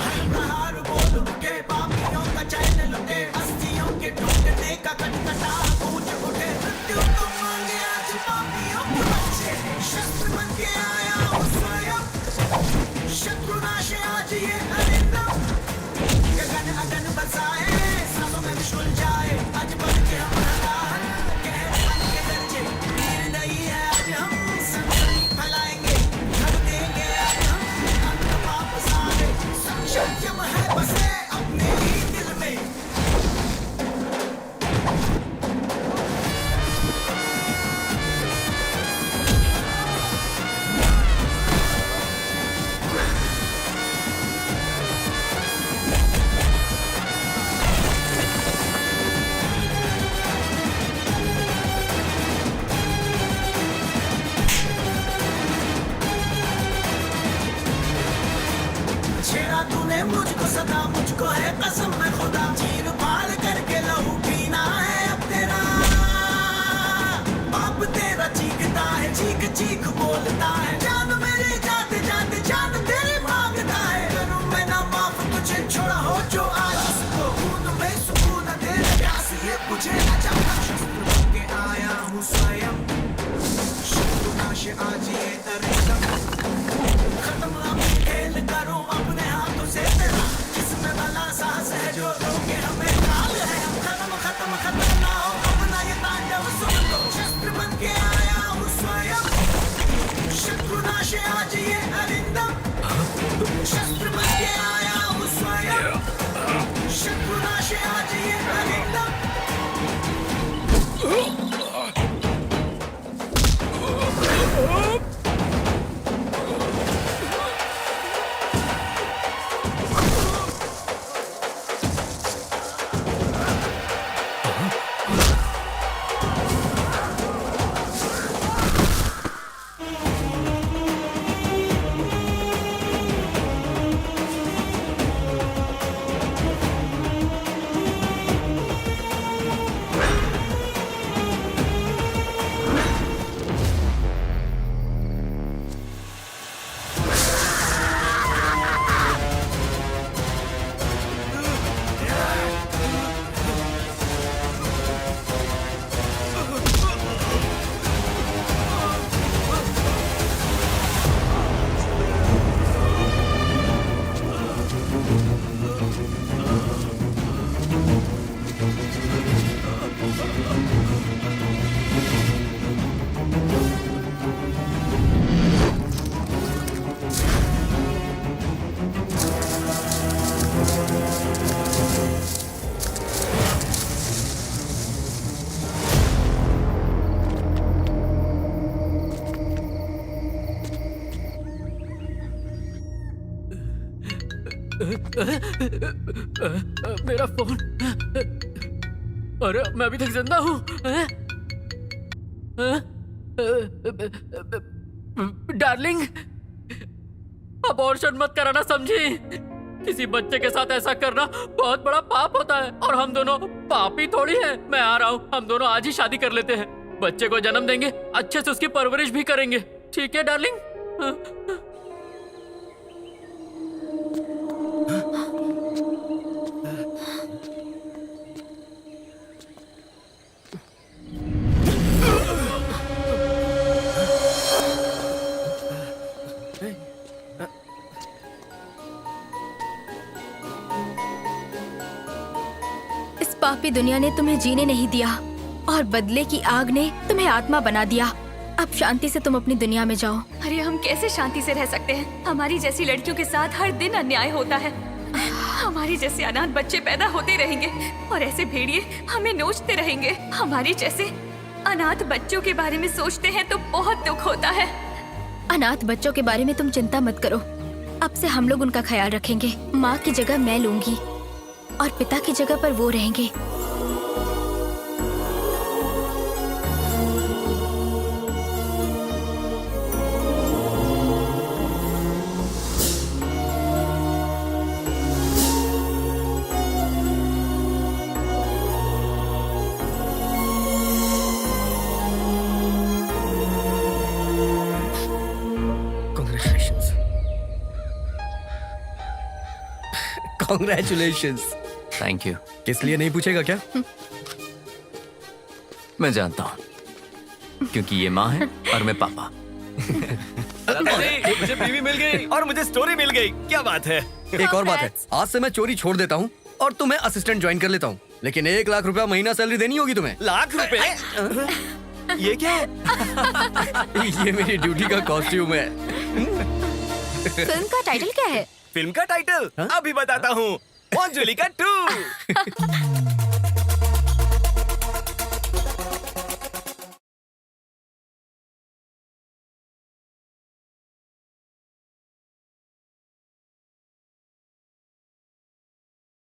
हर प्रहार बोल उठे पापियों का चैन लुटे अस्थियों के टूटने का कटकटा गूंज उठे। मृत्यु तुम मांगे आज पापियों के बच्चे शस्त्र बन के आया हूँ स्वयं शत्रुनाश आज ये अरिंदम। गगन अगन बरसाए सांसों में विश्वल जाए आज बन के मांगता है, जान मेरी जाते जाते जान तेरी मांगता है। करूं मैं ना माफ तुझे छोड़ा हो जो आज, इसको खून में सुकून तेरे प्यास ये मुझे न चाहता। शस्त्र बन के आया हूँ स्वयं, शत्रुनाश आज ये तरंगम, खत्म अब खेल करूं अपने हाथों से तेरा, जिसमें भला साहस है जो रोके हमें काल है। हम खत्म खत्म खत्म ना हो अपना ये तांडव सुन लो। शस्त्र बन के आया हूँ स्वयं, शत्रुनाश आज ये अरिंदम, शस्त्र बन के आया हूँ स्वयं, शत्रुनाश आज ये अरिंदम। मेरा फोन। अरे मैं अभी तक जिंदा हूँ। डार्लिंग, अबॉर्शन मत कराना, समझी? किसी बच्चे के साथ ऐसा करना बहुत बड़ा पाप होता है, और हम दोनों पापी थोड़ी हैं। मैं आ रहा हूँ, हम दोनों आज ही शादी कर लेते हैं, बच्चे को जन्म देंगे, अच्छे से उसकी परवरिश भी करेंगे, ठीक है डार्लिंग? पापी दुनिया ने तुम्हें जीने नहीं दिया और बदले की आग ने तुम्हें आत्मा बना दिया। अब शांति से तुम अपनी दुनिया में जाओ। अरे हम कैसे शांति से रह सकते हैं? हमारी जैसी लड़कियों के साथ हर दिन अन्याय होता है। हमारी जैसे अनाथ बच्चे पैदा होते रहेंगे और ऐसे भेड़िए हमें नोचते रहेंगे। हमारी जैसे अनाथ बच्चों के बारे में सोचते हैं तो बहुत दुख होता है। अनाथ बच्चों के बारे में तुम चिंता मत करो, अब से हम लोग उनका ख्याल रखेंगे। माँ की जगह मैं लूंगी और पिता की जगह पर वो रहेंगे। Congratulations. Thank you. किस लिए नहीं पूछेगा क्या? मैं जानता हूँ, क्योंकि ये माँ है और मैं पापा। मुझे बीवी मिल गई और मुझे स्टोरी मिल गई, क्या बात है। एक और बात है, आज से मैं चोरी छोड़ देता हूँ और तुम्हें असिस्टेंट ज्वाइन कर लेता हूँ, लेकिन 1 लाख रुपया महीना सैलरी देनी होगी तुम्हें। लाख रुपए? ये क्या है? ये मेरी ड्यूटी का कॉस्ट्यूम है। फिल्म का टाइटल क्या है? फिल्म का टाइटल अभी बताता हूँ, अंजलिका 2।